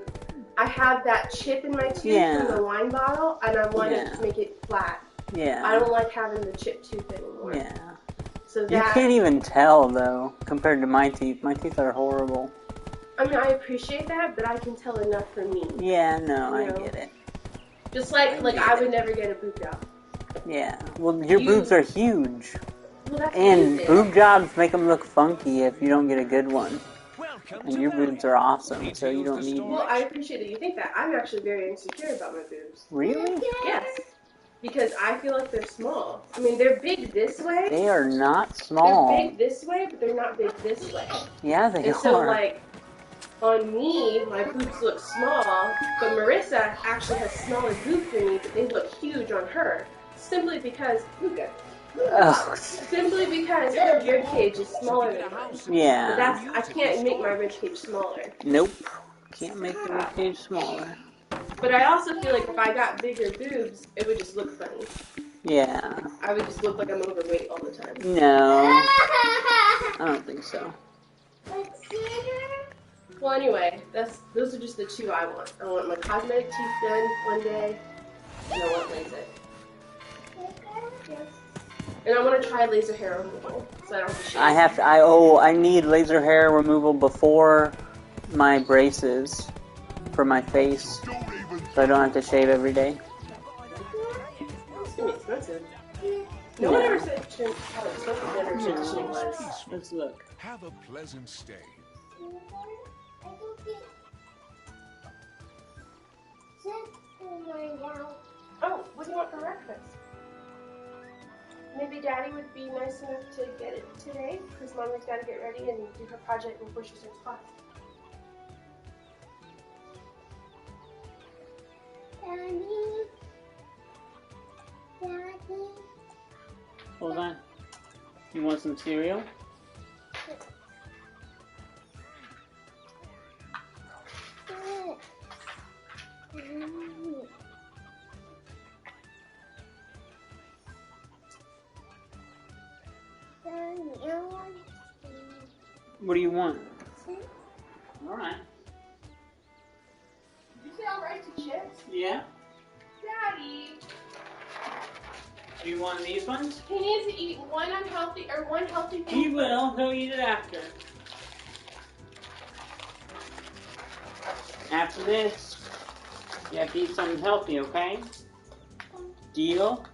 I have that chip in my tooth from the wine bottle, and I want to make it flat. Yeah. I don't like having the chip tooth anymore. Yeah. So You can't even tell, though, compared to my teeth. My teeth are horrible. I mean, I appreciate that, but I can tell enough for me. Yeah, no, I get it. Just like I would never get a boob job. Yeah. Well, your boobs are huge. Well, that's and amazing. boob jobs make them look funky if you don't get a good one. And your boobs are awesome, so you don't need... Well, I appreciate that you think that. I'm actually very insecure about my boobs. Really? Yes. Because I feel like they're small. I mean, they're big this way. They are not small. They're big this way, but they're not big this way. Yeah, they and are. So, like, on me, my boobs look small, but Marissa actually has smaller boobs than me, but they look huge on her. Simply because, Luca. Oh. Simply because her rib cage is smaller than mine. Yeah. But I can't make my rib cage smaller. Nope. Can't make the rib cage smaller. But I also feel like if I got bigger boobs, it would just look funny. Yeah. I would just look like I'm overweight all the time. No. I don't think so. Well, anyway, those are just the two I want. I want my cosmetic teeth done one day, and I want LASIK. Yes. And I want to try laser hair removal, so I don't have to shave. I need laser hair removal before my braces for my face, so I don't have to shave every day. It's gonna be expensive. No one ever said how expensive their transitioning was. Let's look. Have a pleasant stay. Oh, what do you want for breakfast? Maybe Daddy would be nice enough to get it today, because Mommy's got to get ready and do her project before she starts class. Daddy. Hold on. You want some cereal? What do you want? Alright. Did you say I'll write to chips? Yeah? Daddy! Do you want these ones? He needs to eat one healthy food. He will. He'll eat it after. After this, you have to eat something healthy, okay? Deal?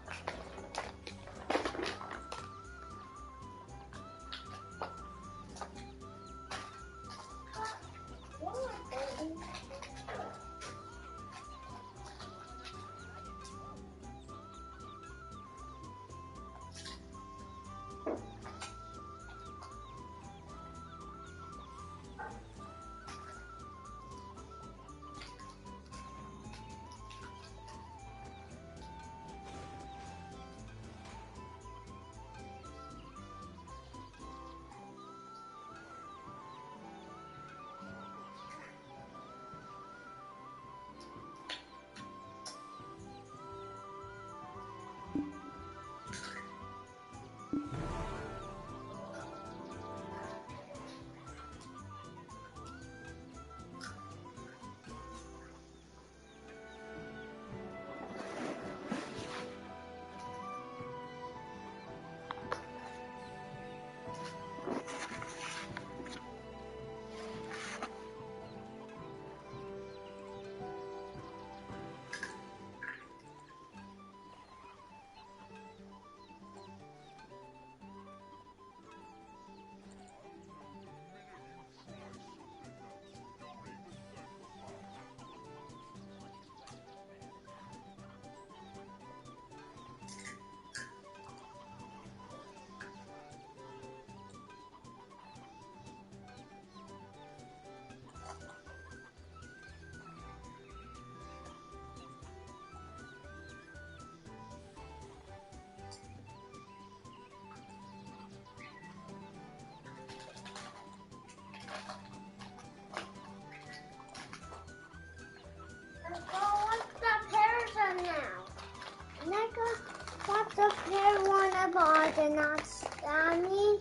Argonauts, Daddy.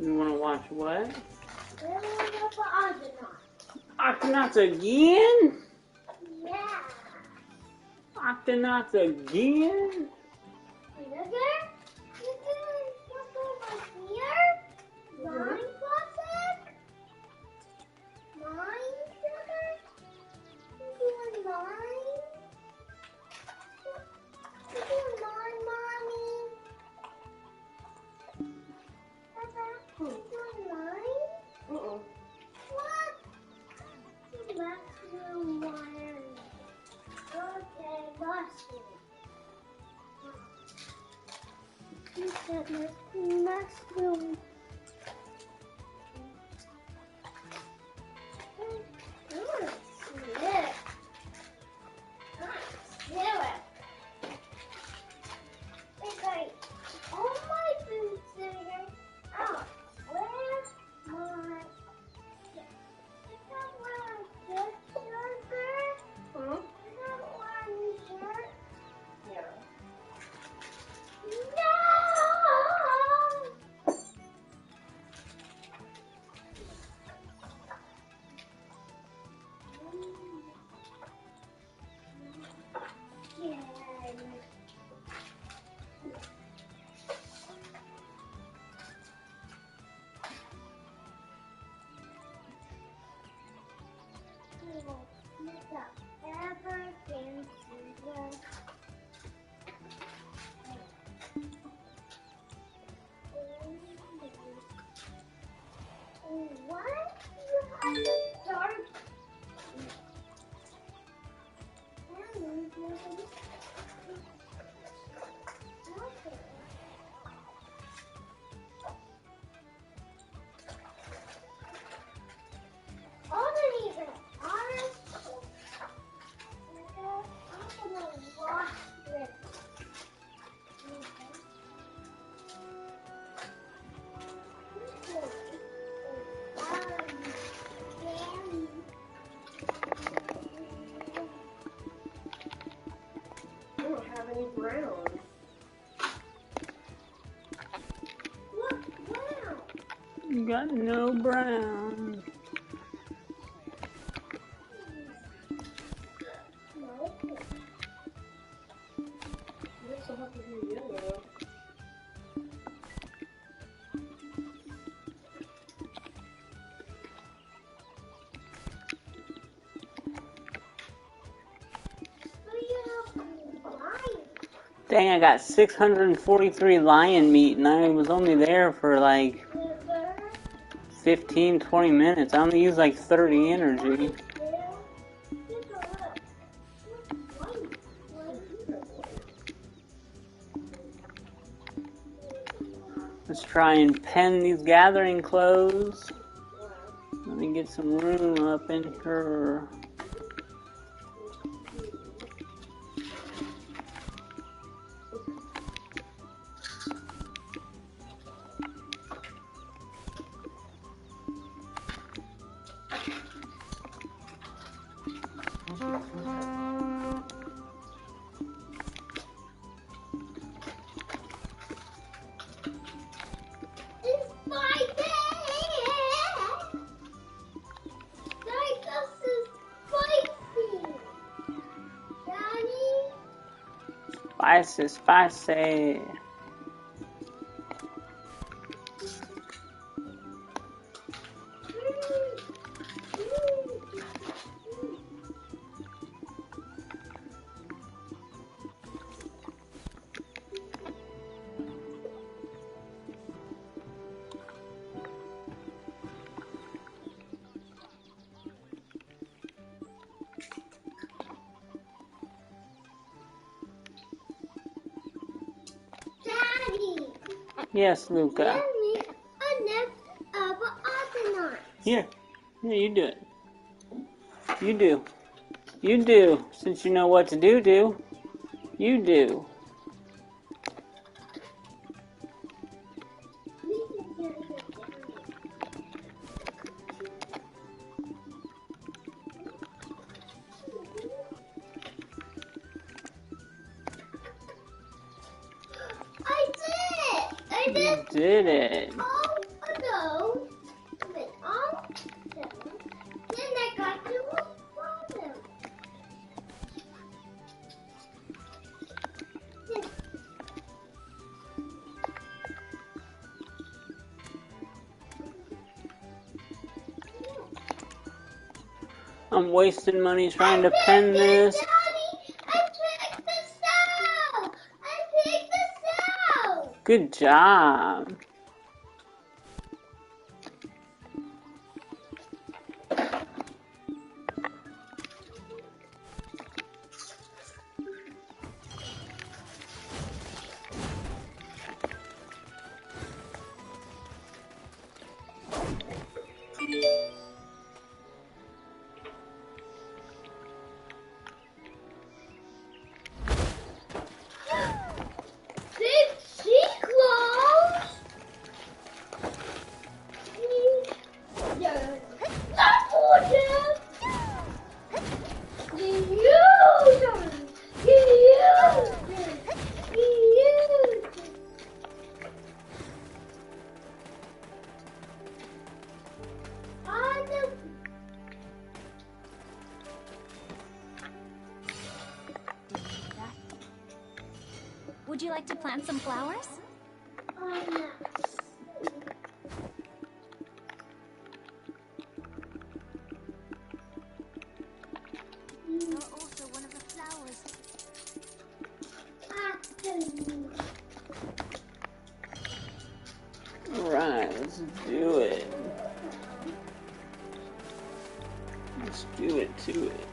You want to watch what? Argonauts. Octonauts again? Yeah. Octonauts again? Sugar? What's over here? Mine classic? Mine sugar? You doing mine? You doing mine, Mommy? Papa, you doing mine? What? Mushroom water. Okay, mushroom. You said mushroom. I want to see it. I want to see it. Wait. All my food's sitting out. Where's my... Is that one good sugar? Is that one shirt? Yeah. No! Yeah. Ever been to the what? You have to start. I don't have any browns. Look, wow. You got no brown. No. You also have to do yellow. Dang, I got 643 lion meat and I was only there for like 15, 20 minutes. I only used like 30 energy. Let's try and pen these gathering clothes. Let me get some room up in here. Spicy. Yes, Luca. Here, you do it. You do. Since you know what to do. You do. I did! And then You did it. all of those went on them. Then I got to the bottom. I'm wasting money trying to pen this. Daddy, I picked the cell. I picked the cell. Good job. Did she close? Not for them. Would you like to plant some flowers? You're also one of the flowers. Alright, let's do it. Let's do it to it.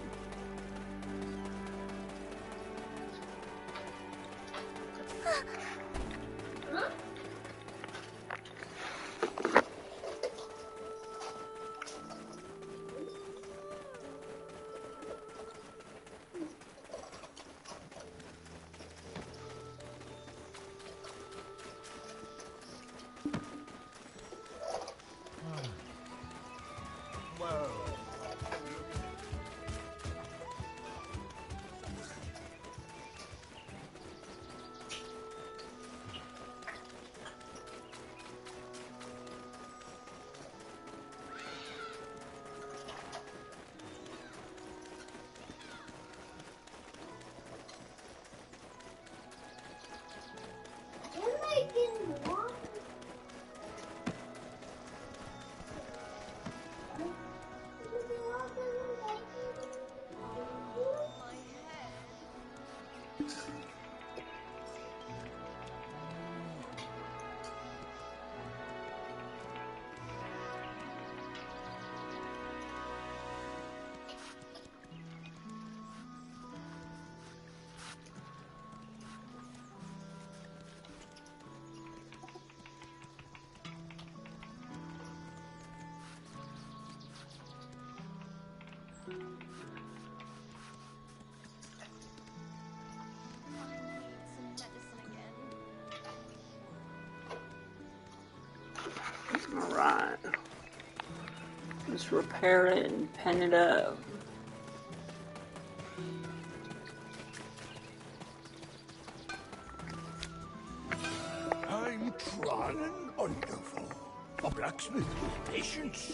Alright. Let's repair it and pen it up. I'm trying and wonderful. A blacksmith with patience.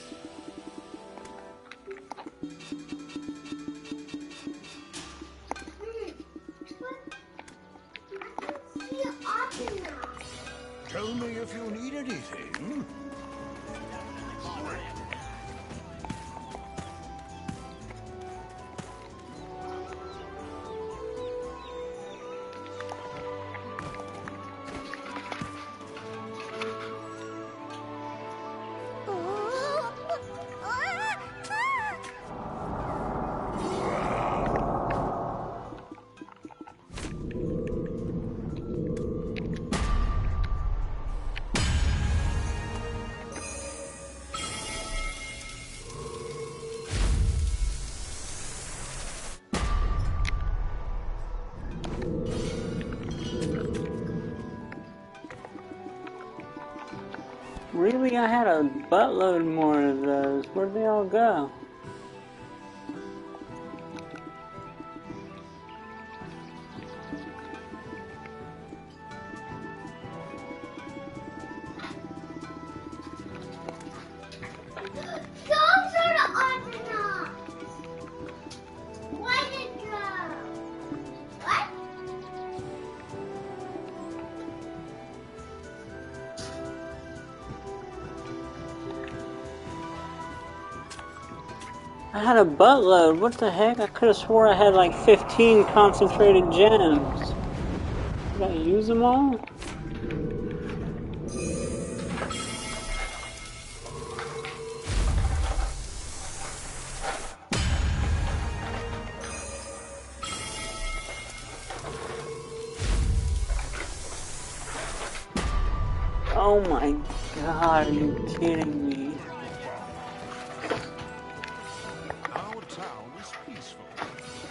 Tell me if you need anything. Really, I had a buttload more of those. Where'd they all go? I had a buttload. What the heck? I could have swore I had like 15 concentrated gems. Did I use them all? Oh my god, are you kidding me? Our town is peaceful.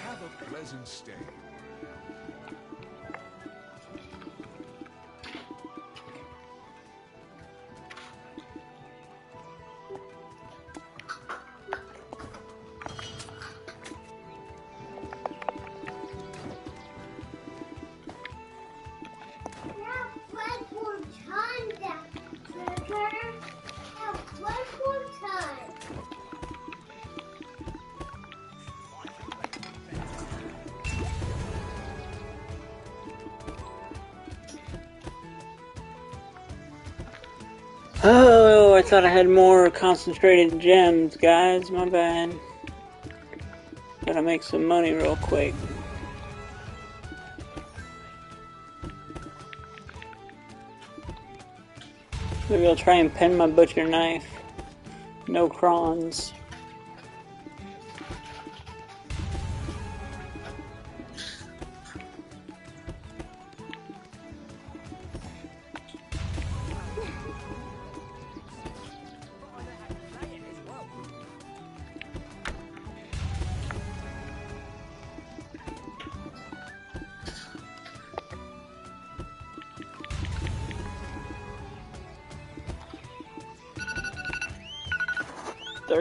Have a pleasant stay. Oh, I thought I had more concentrated gems, guys. My bad. Gotta make some money real quick. Maybe I'll try and pen my butcher knife. No crons.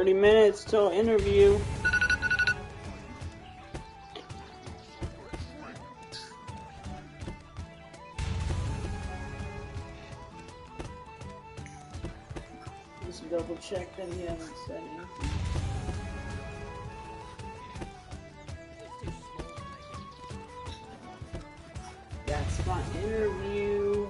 Minutes till interview. Just double check that he hasn't said anything. That's my interview.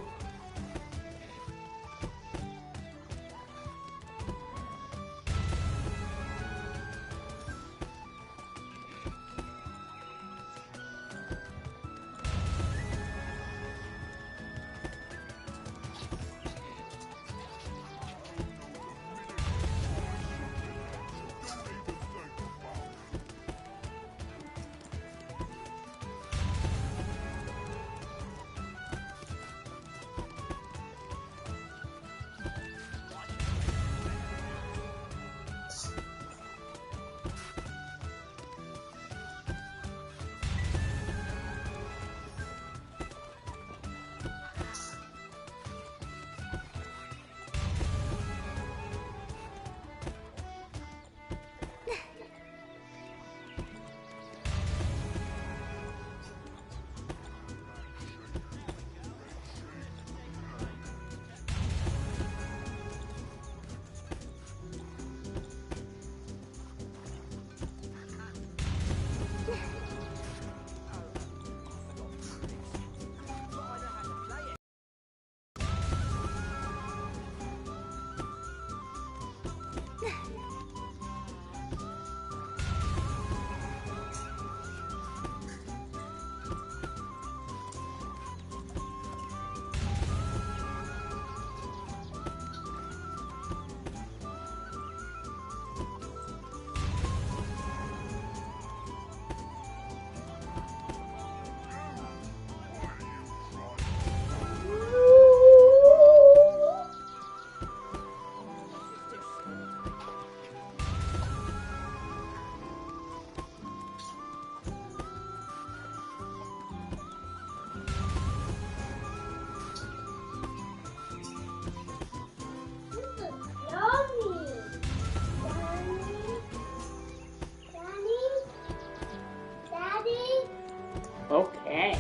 Okay.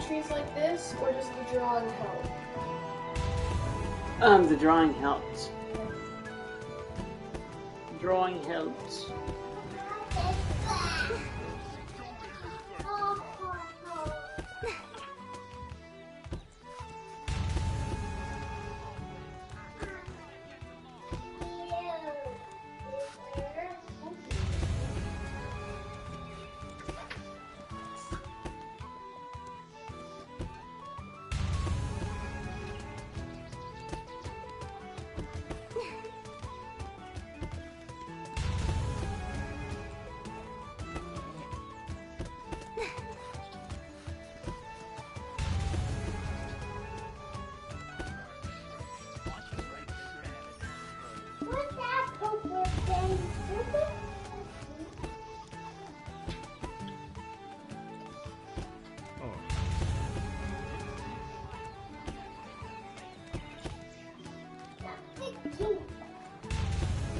trees like this, or does the drawing help? The drawing helps. Drawing helps.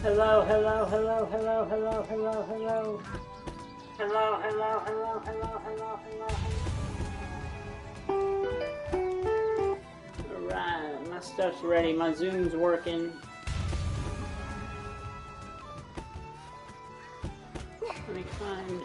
Hello, hello, hello, hello, hello, hello, hello. Hello, hello, hello, hello, hello, hello. Alright, my stuff's ready. My Zoom's working. Let me find...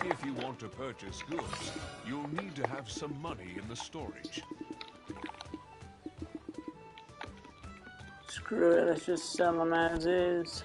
If you want to purchase goods, you'll need to have some money in the storage. Screw it, let's just sell them as is.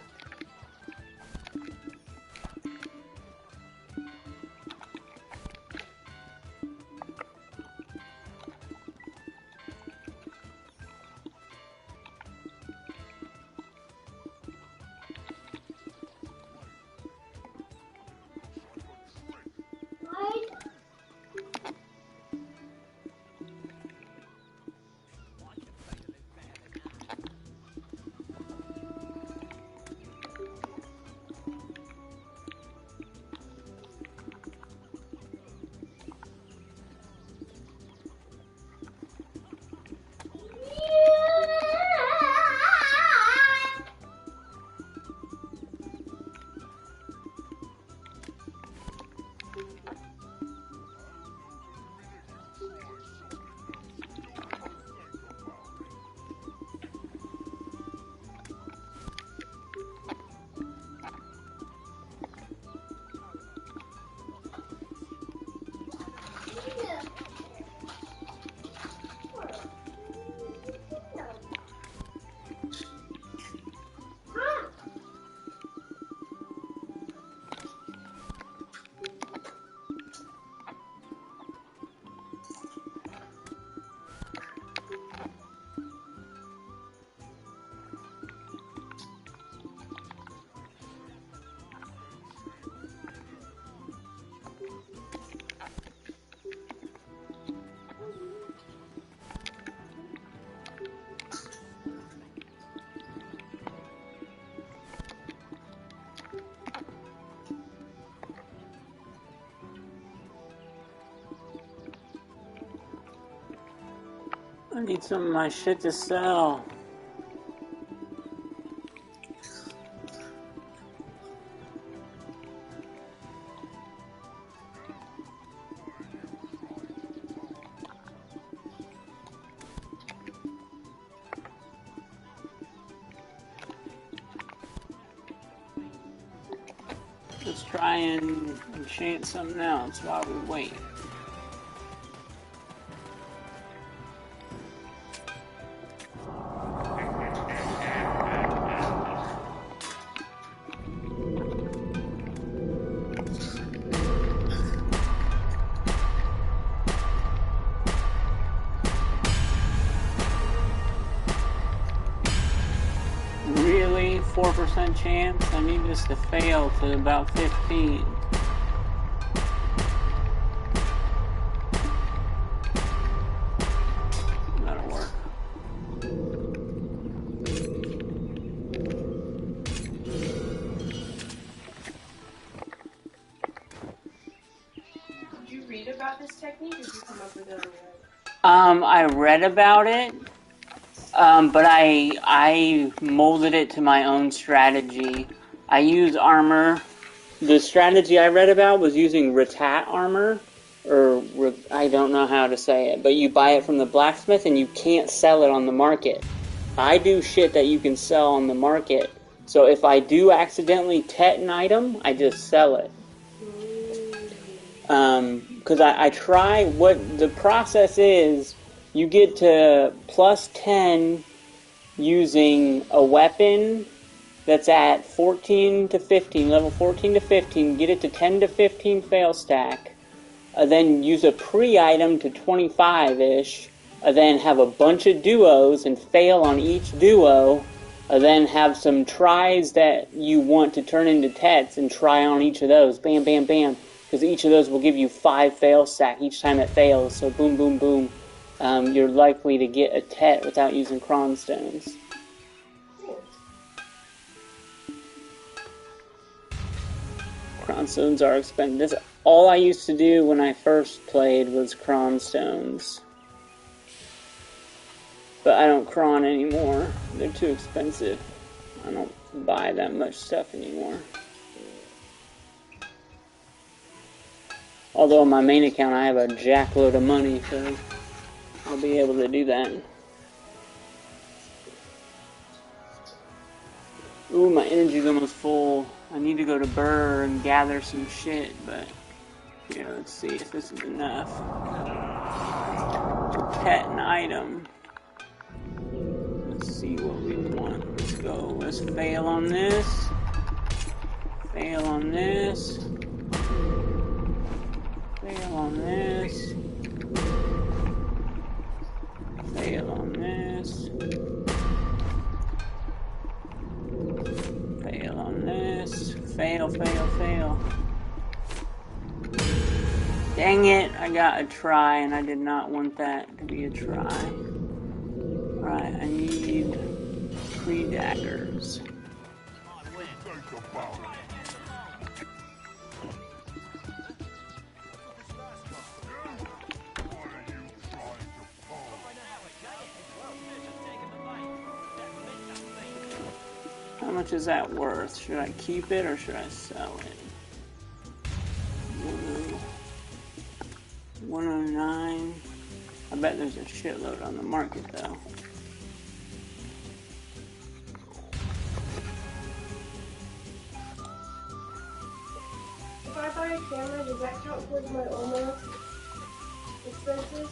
I need some of my shit to sell. Let's try and enchant something else while we wait. 4% chance. I need this to fail to about 15. That'll work. Did you read about this technique, or did you come up with it on your own? I read about it, but I molded it to my own strategy. I use armor. The strategy I read about was using ratat armor, or I don't know how to say it, but you buy it from the blacksmith and you can't sell it on the market. I do shit that you can sell on the market, so if I do accidentally tet an item, I just sell it. Because I try, what the process is, you get to plus 10 using a weapon that's at 14 to 15, level 14 to 15, get it to 10 to 15 fail stack, then use a pre-item to 25-ish, then have a bunch of duos and fail on each duo, then have some tries that you want to turn into tets and try on each of those, bam, bam, bam, because each of those will give you 5 fail stack each time it fails, so boom, boom, boom, you're likely to get a tet without using cron stones. Cron stones are expensive. All I used to do when I first played was cron stones. But I don't cron anymore. They're too expensive. I don't buy that much stuff anymore. Although on my main account I have a jackload of money, so I'll be able to do that. Ooh, my energy's almost full. I need to go to Burr and gather some shit, but here, let's see if this is enough. To pet an item. Let's see what we want. Let's go. Let's fail on this. Fail on this. Fail on this. Fail on this. Fail on this. Fail, fail, fail. Dang it, I got a try and I did not want that to be a try. Right, I need 3 daggers. How much is that worth? Should I keep it or should I sell it? 109. I bet there's a shitload on the market though. If I buy a camera, does that count towards my Oma expenses?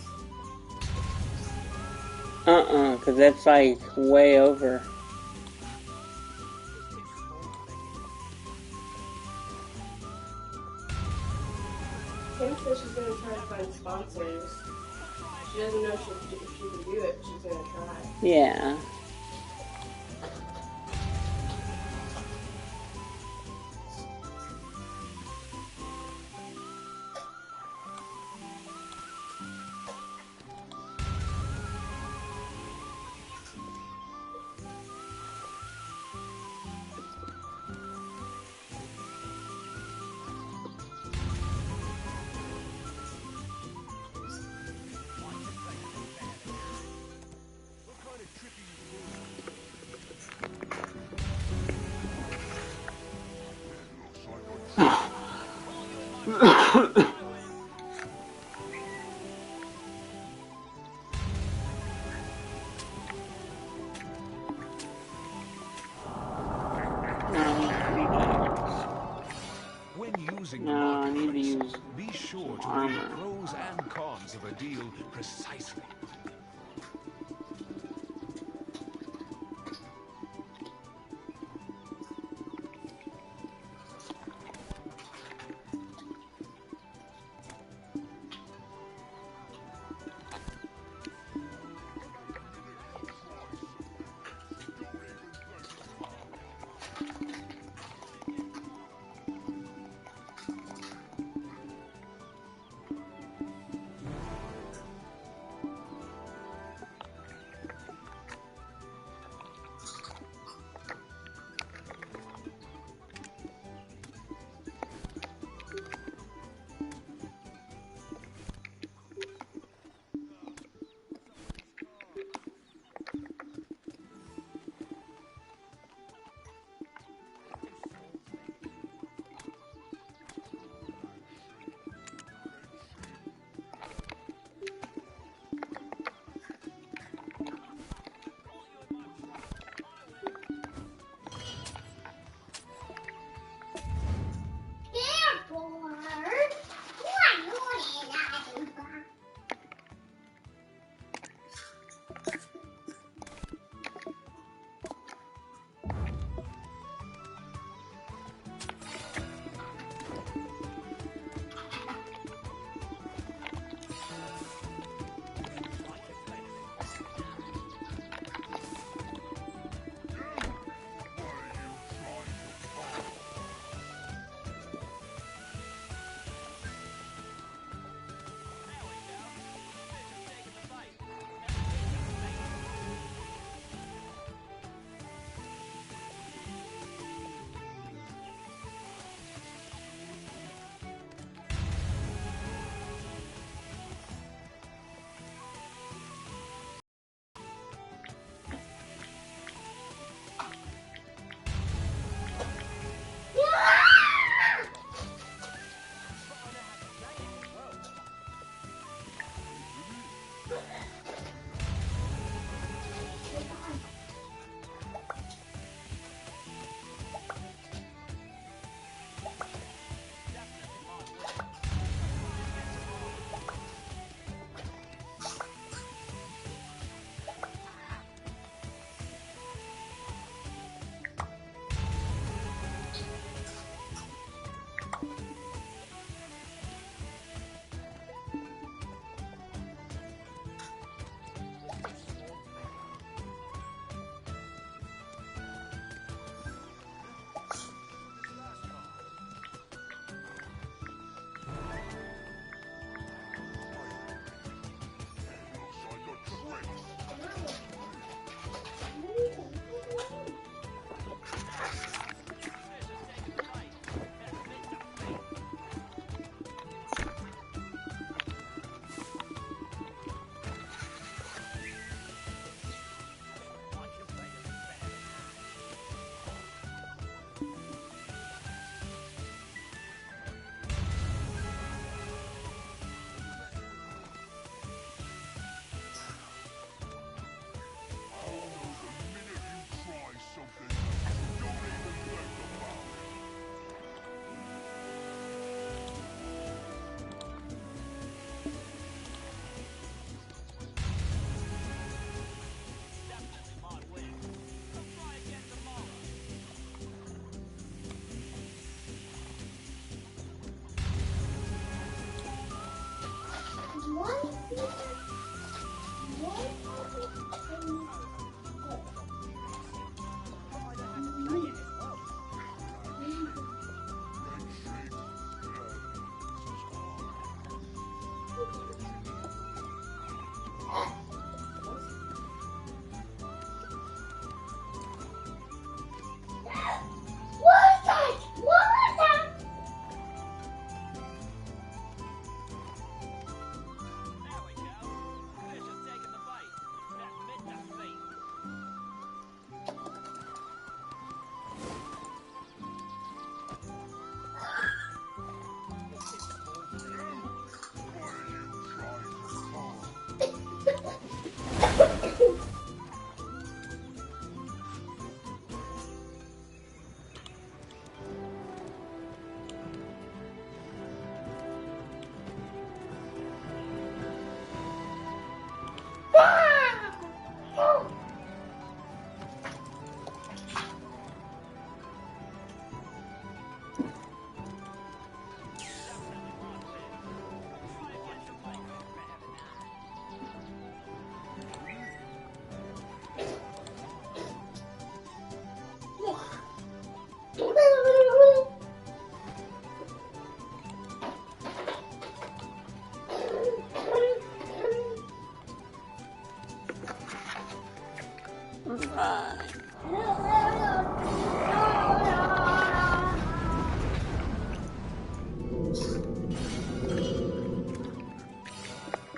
Because that's like way over. Kim says she's going to try to find sponsors. She doesn't know if she can do it, but she's going to try. Yeah. No, I need to use be sure to armor. weigh the pros and cons of a deal precisely.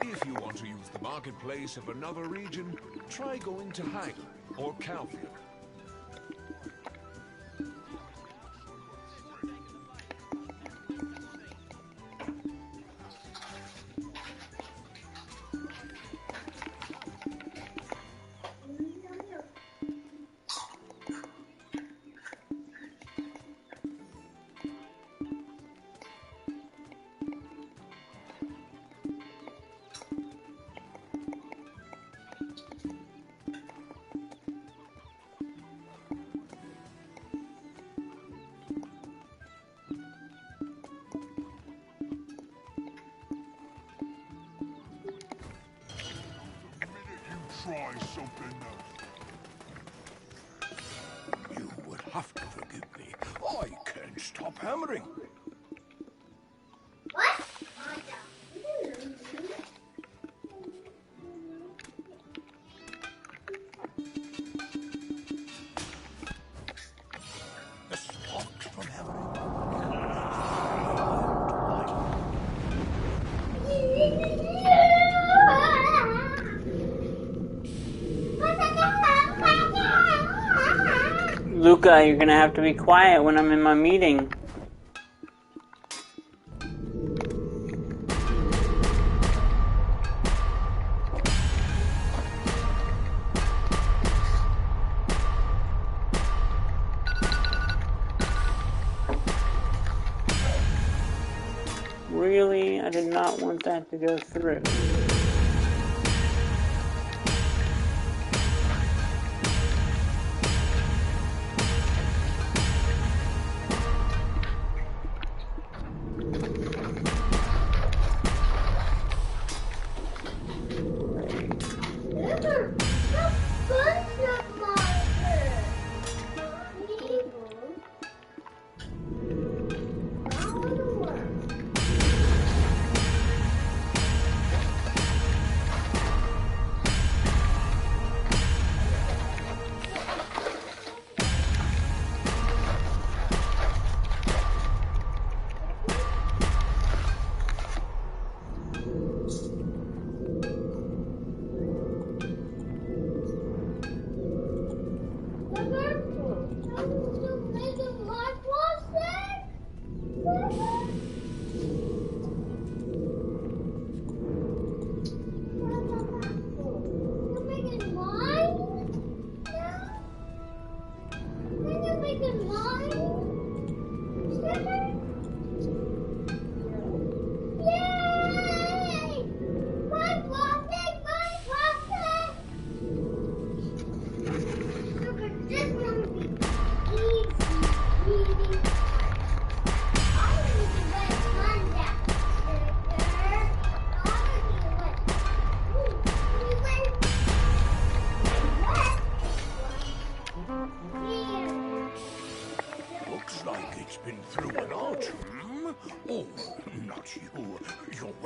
If you want to use the marketplace of another region, try going to Hagen or Calvia. Try something else. You would have to forgive me. I can't stop hammering. Stopped from hammering. Luca, you're gonna have to be quiet when I'm in my meeting. Really? I did not want that to go through.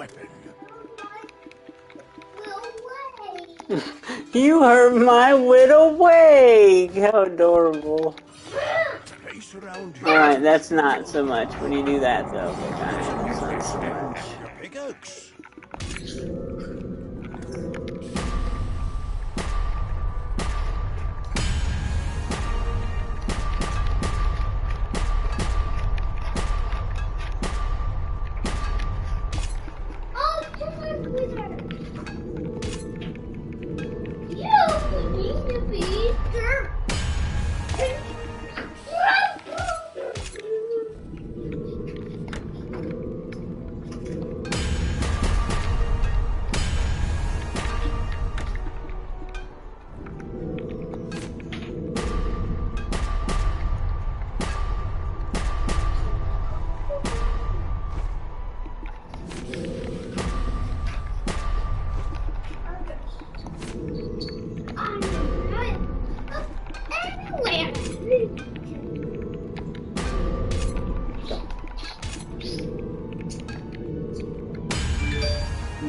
weapon. You hurt my little wig! How adorable. Place around here. Alright, that's not so much. When you do that, though, it's not so much. Your pickaxe.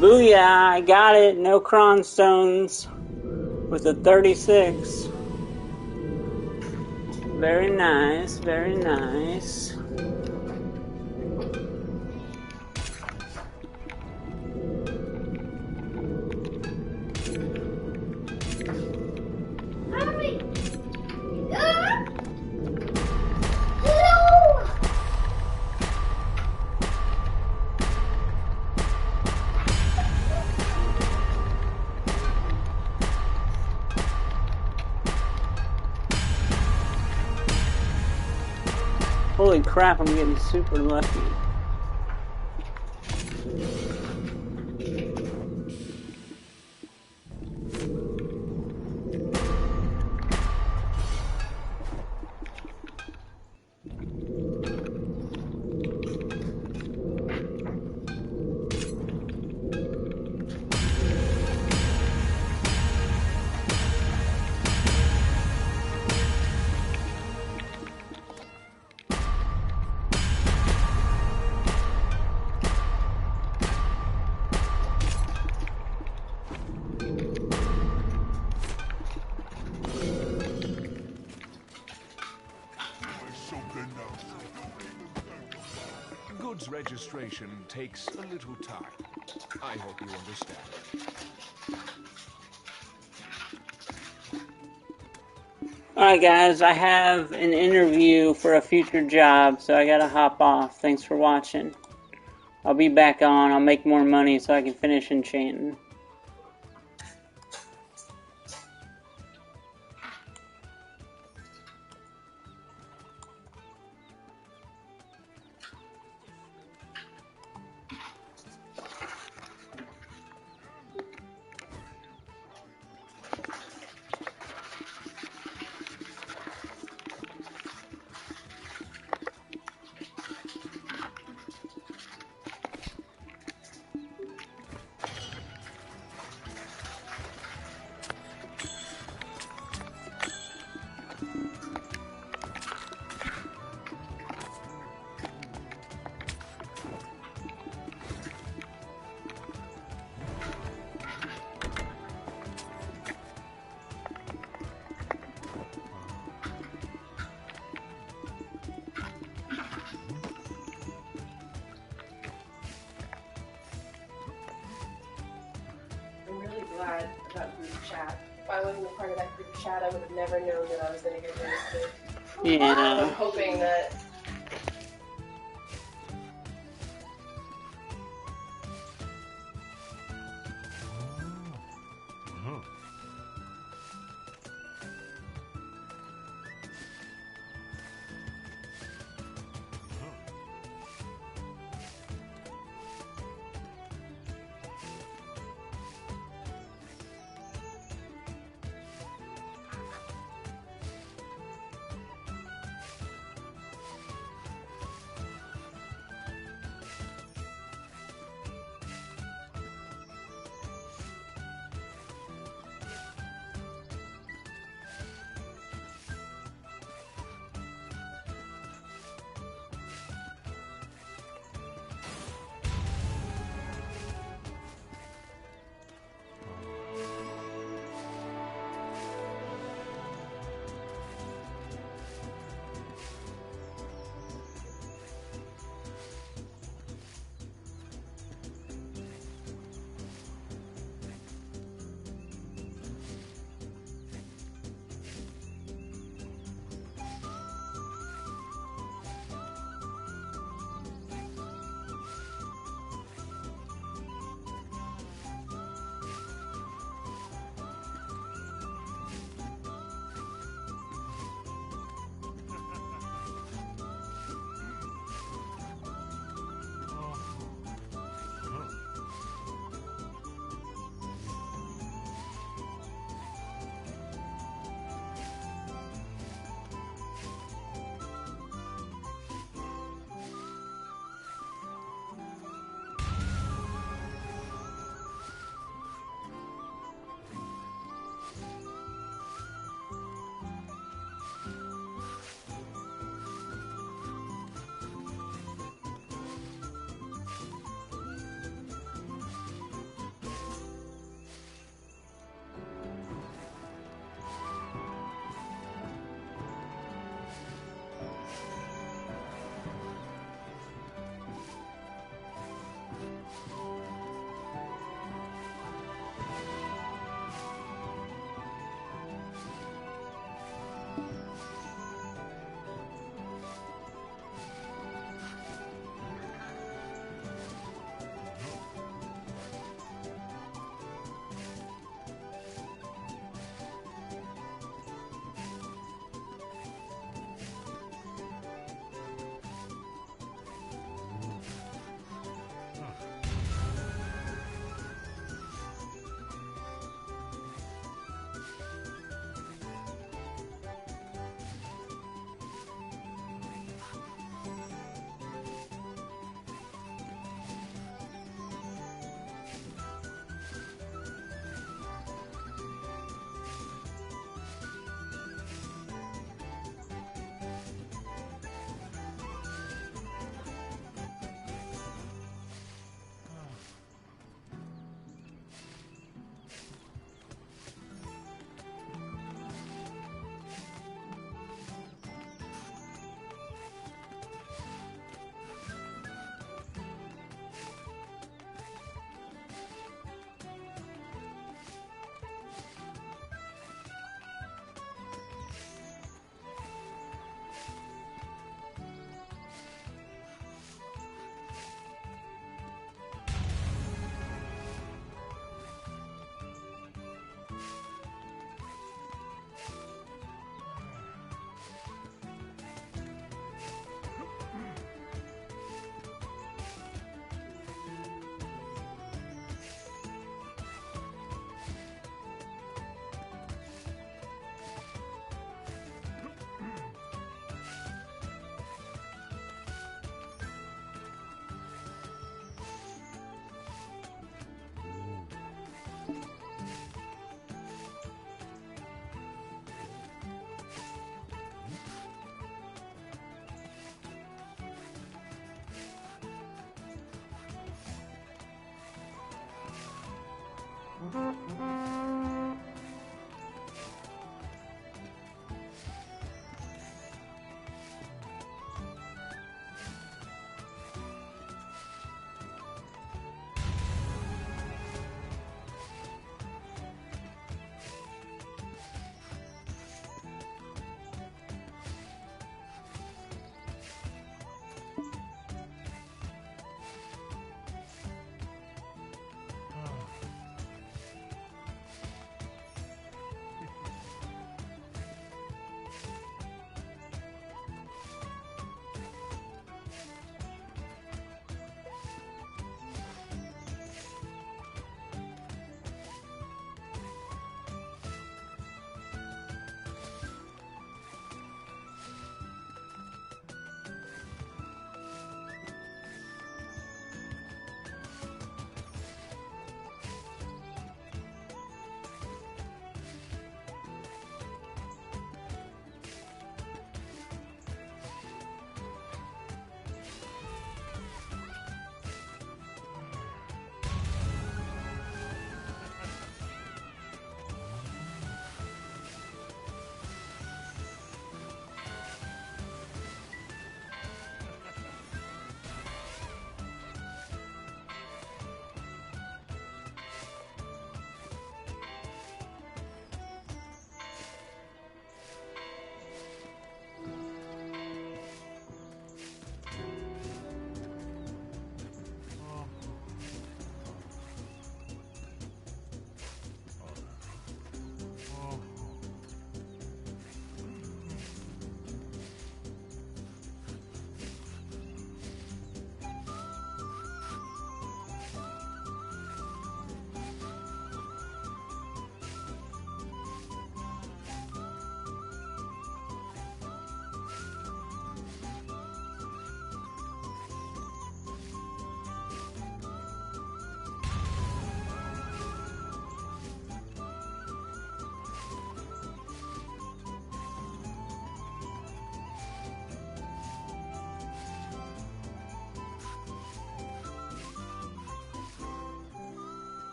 Booyah, I got it. No cron stones with a 36. Very nice, very nice. Holy crap, I'm getting super lucky. Goods registration takes a little time. I hope you understand. Alright guys, I have an interview for a future job, so I gotta hop off. Thanks for watching. I'll be back on, I'll make more money so I can finish enchanting. Glad about group chat. If I wasn't a part of that group chat, I would have never known that I was going to get roasted. Yeah. I'm hoping that.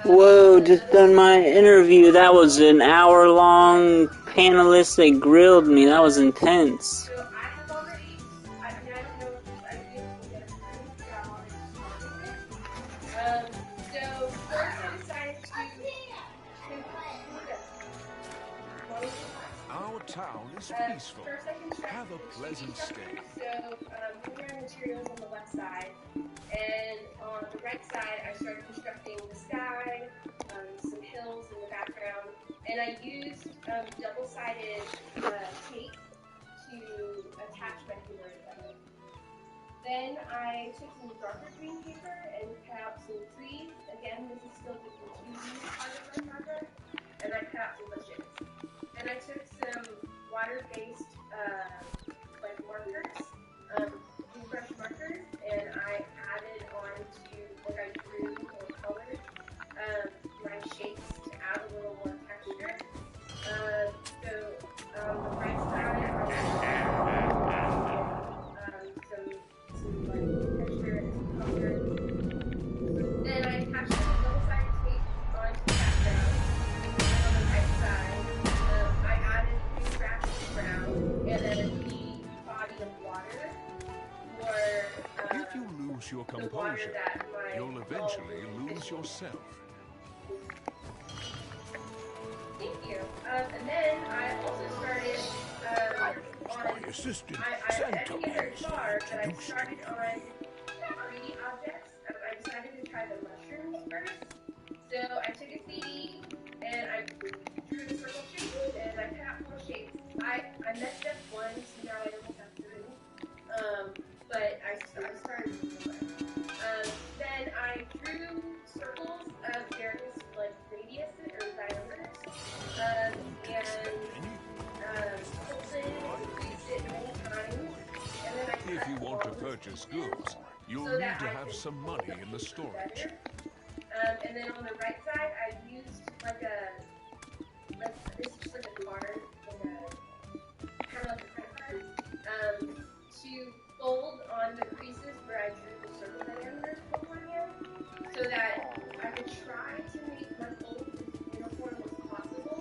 Whoa, just done my interview. That was an hour-long panelist. They grilled me. That was intense. So I have already, I mean, I don't know if I would be able to get approved, but I'm already starting it. So first I decided to Our town is peaceful. first I constructed Have a pleasant stay. So moving our materials on the left side, and on the right side I started constructing the sky, some hills in the background, and I used double-sided tape to attach my humor together. Then I took some darker green paper and cut out some trees. Again, this is still the 2D part of my project, and I cut out some bushes. And I took some water-based like markers, brush markers, and I added on to, like I drew or colored my shapes to add a little more texture. So on the right side, I some like texture and some color. Then I attached some double-sided tape onto the background. And on the right side, I added green grass to the ground and then a deep body of water for If you lose your composure, you'll eventually lose yourself. Thank you. And then I also started on assistant I edited a jar, but I started on 3D objects. I decided to try the mushrooms first. So I took a CD and I drew the circle shape and I cut out 4 shapes. I messed up one, so now I only have 3. But I started with 4. Then I drew circles of various like radius or diameters, and folded and creased it many times. And then I cut If you want to purchase goods, you'll so need that to I have can some money in the storage. And then on the right side, I used like this is just like a card, kind of like a credit card, to fold on the creases where I drew the circle diameters beforehand, so that I could try to make my folds as uniform as possible,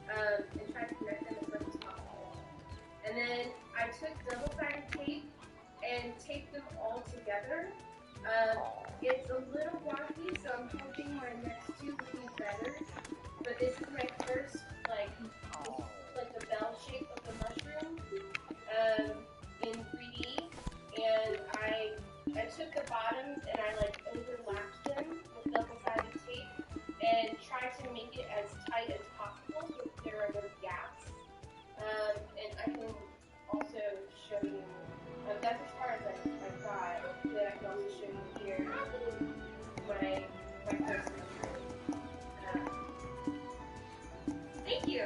and try to connect them as much as possible. And then I took double-sided tape and taped them all together. It's a little wonky, so I'm hoping my next 2 will be better. But this is my first, like the bell shape of the mushroom in 3D. And I took the bottoms and I like overlapped them with double-sided tape and tried to make it as tight as possible so there are no gaps. And I can also show you. That's as far as I got, but I can also show you here my first mushroom. Thank you.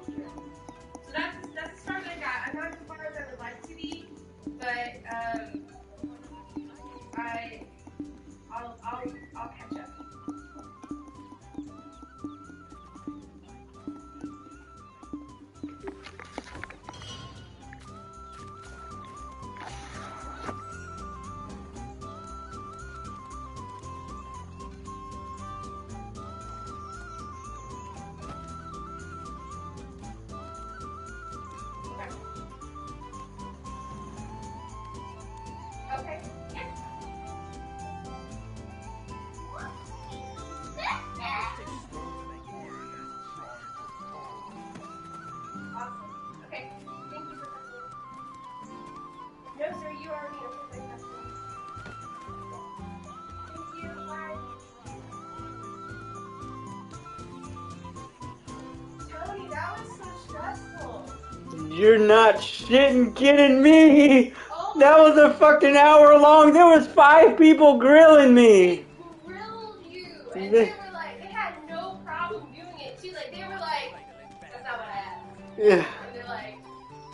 So that's as far as I got. I'm not as far as I would like to be, but I'll catch up. Okay. Yes. Awesome. Okay. Thank you for listening. No, sir, you already opened my customers. Thank you. Bye. Tony, that was so stressful. You're not shitting kidding me! That was a fucking hour long. There was 5 people grilling me. Grilled you, and they were like, they had no problem doing it too. Like they were like, that's not what I asked. Yeah. And they're like,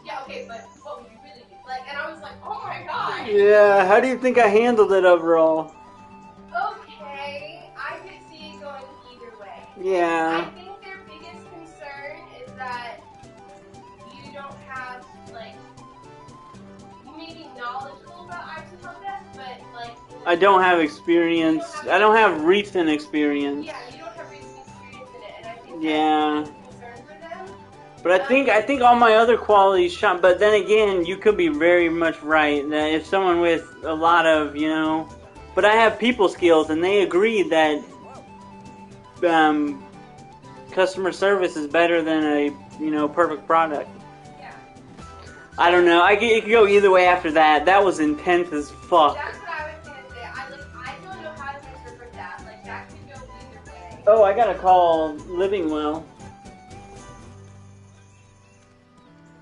yeah, okay, but what would you really do? Like, and I was like, oh my god. Yeah, how do you think I handled it overall? Okay, I could see it going either way. Yeah. I think their biggest concern is that you don't have, like, you may be knowledgeable about IT help desk, but, like, in I don't have experience. I don't have recent experience. Yeah, you don't have recent experience in it, and I think Yeah. that's a concern for them. But I think all my other qualities shine. But then again, you could be very much right that if someone with a lot of, you know, but I have people skills, and they agree that customer service is better than a, you know, perfect product. Yeah. I don't know. It could go either way after that. That was intense as fuck. That's what I was gonna say. I don't know how to interpret that. Like that could go either way. Oh, I gotta call Living Well.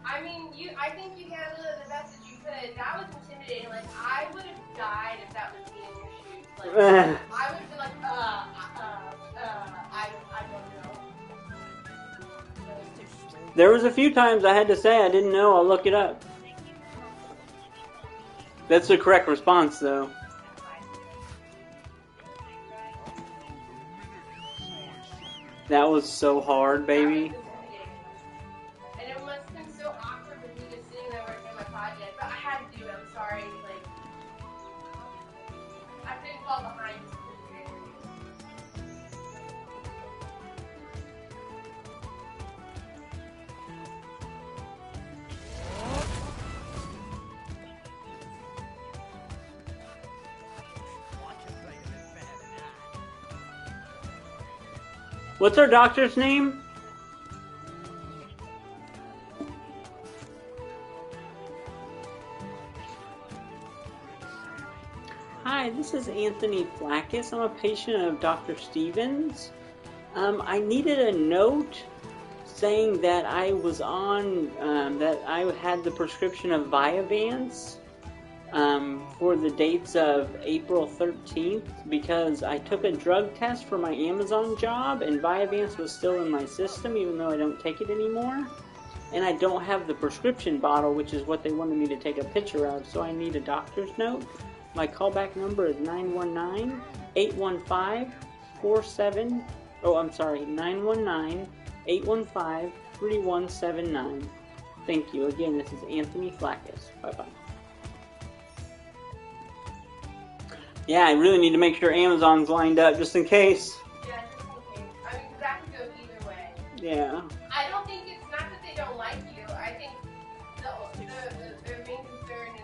I mean, I think you handled it the best that you could. That was intimidating. Like I would have died if that was me in your shoes. Like I would have been like, I don't know. There was a few times I had to say I didn't know. I'll look it up. That's the correct response, though. That was so hard, baby. And it must have been so awkward for me just sitting there working on my project. But I had to do it. I'm sorry. Like, I couldn't fall behind. What's our doctor's name? Hi, this is Anthony Flackus. I'm a patient of Dr. Stevens. I needed a note saying that I was on, that I had the prescription of Vyvanse for the dates of April 13th because I took a drug test for my Amazon job and Vyvanse was still in my system even though I don't take it anymore. And I don't have the prescription bottle, which is what they wanted me to take a picture of, so I need a doctor's note. My callback number is 919-815-47... Oh, I'm sorry, 919-815-3179. Thank you. Again, this is Anthony Flackus. Bye-bye. Yeah, I really need to make sure Amazon's lined up just in case. Yeah, just in case. I mean, that could go either way. Yeah. I don't think it's not that they don't like you. I think their main concern is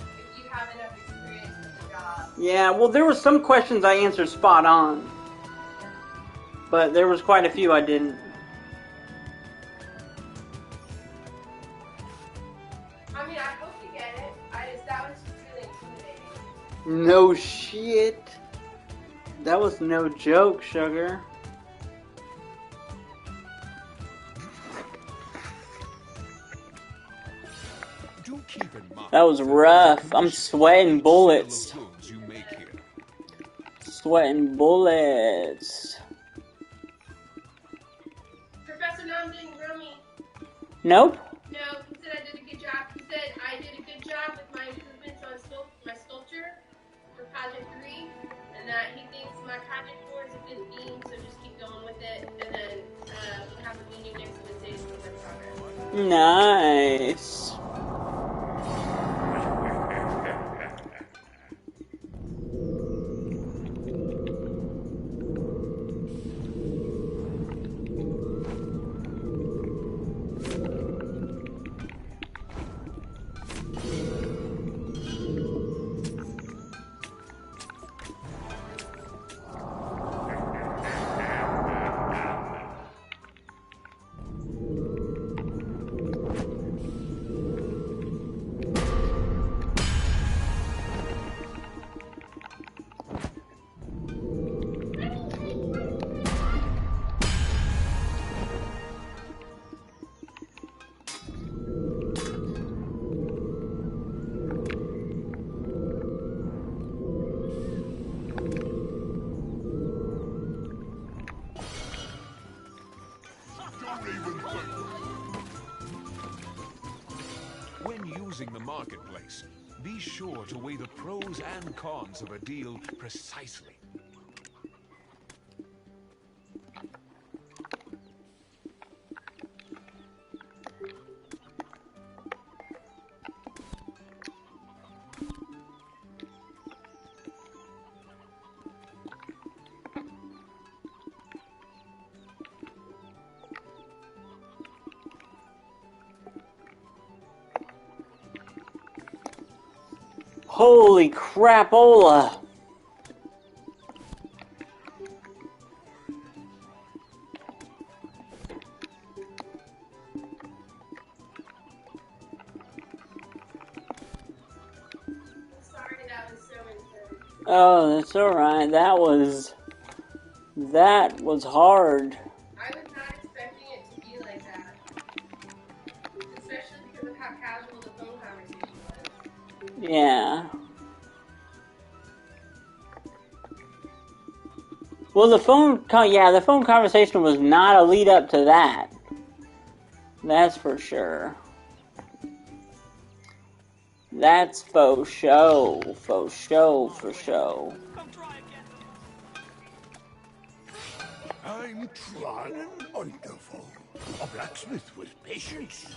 if you have enough experience with the job. Yeah, well, there were some questions I answered spot on. But there was quite a few I didn't. I mean, I hope you get it. That was just really intimidating. No shit. That was no joke, sugar. Do keep in mind That was rough. I'm sweating bullets. you make here. Sweating bullets. Professor Nam didn't grill me. Nope. No, he said I did a good job. He said I did a good job with my improvements on my sculpture for Project 3, and that he thinks my Project 4 is a good theme, so just keep going with it, and then we'll have a meeting next Wednesday to see my progress. Nice. When using the marketplace, be sure to weigh the pros and cons of a deal precisely. Holy crapola! Sorry, that was so intense. Oh, that's alright. That was hard. I was not expecting it to be like that. Especially because of how casual the phone conversation was. Yeah. Well, the phone conversation was not a lead up to that. That's for sure. That's faux show. Faux show for show. I'm trying. Wonderful. A blacksmith with patience.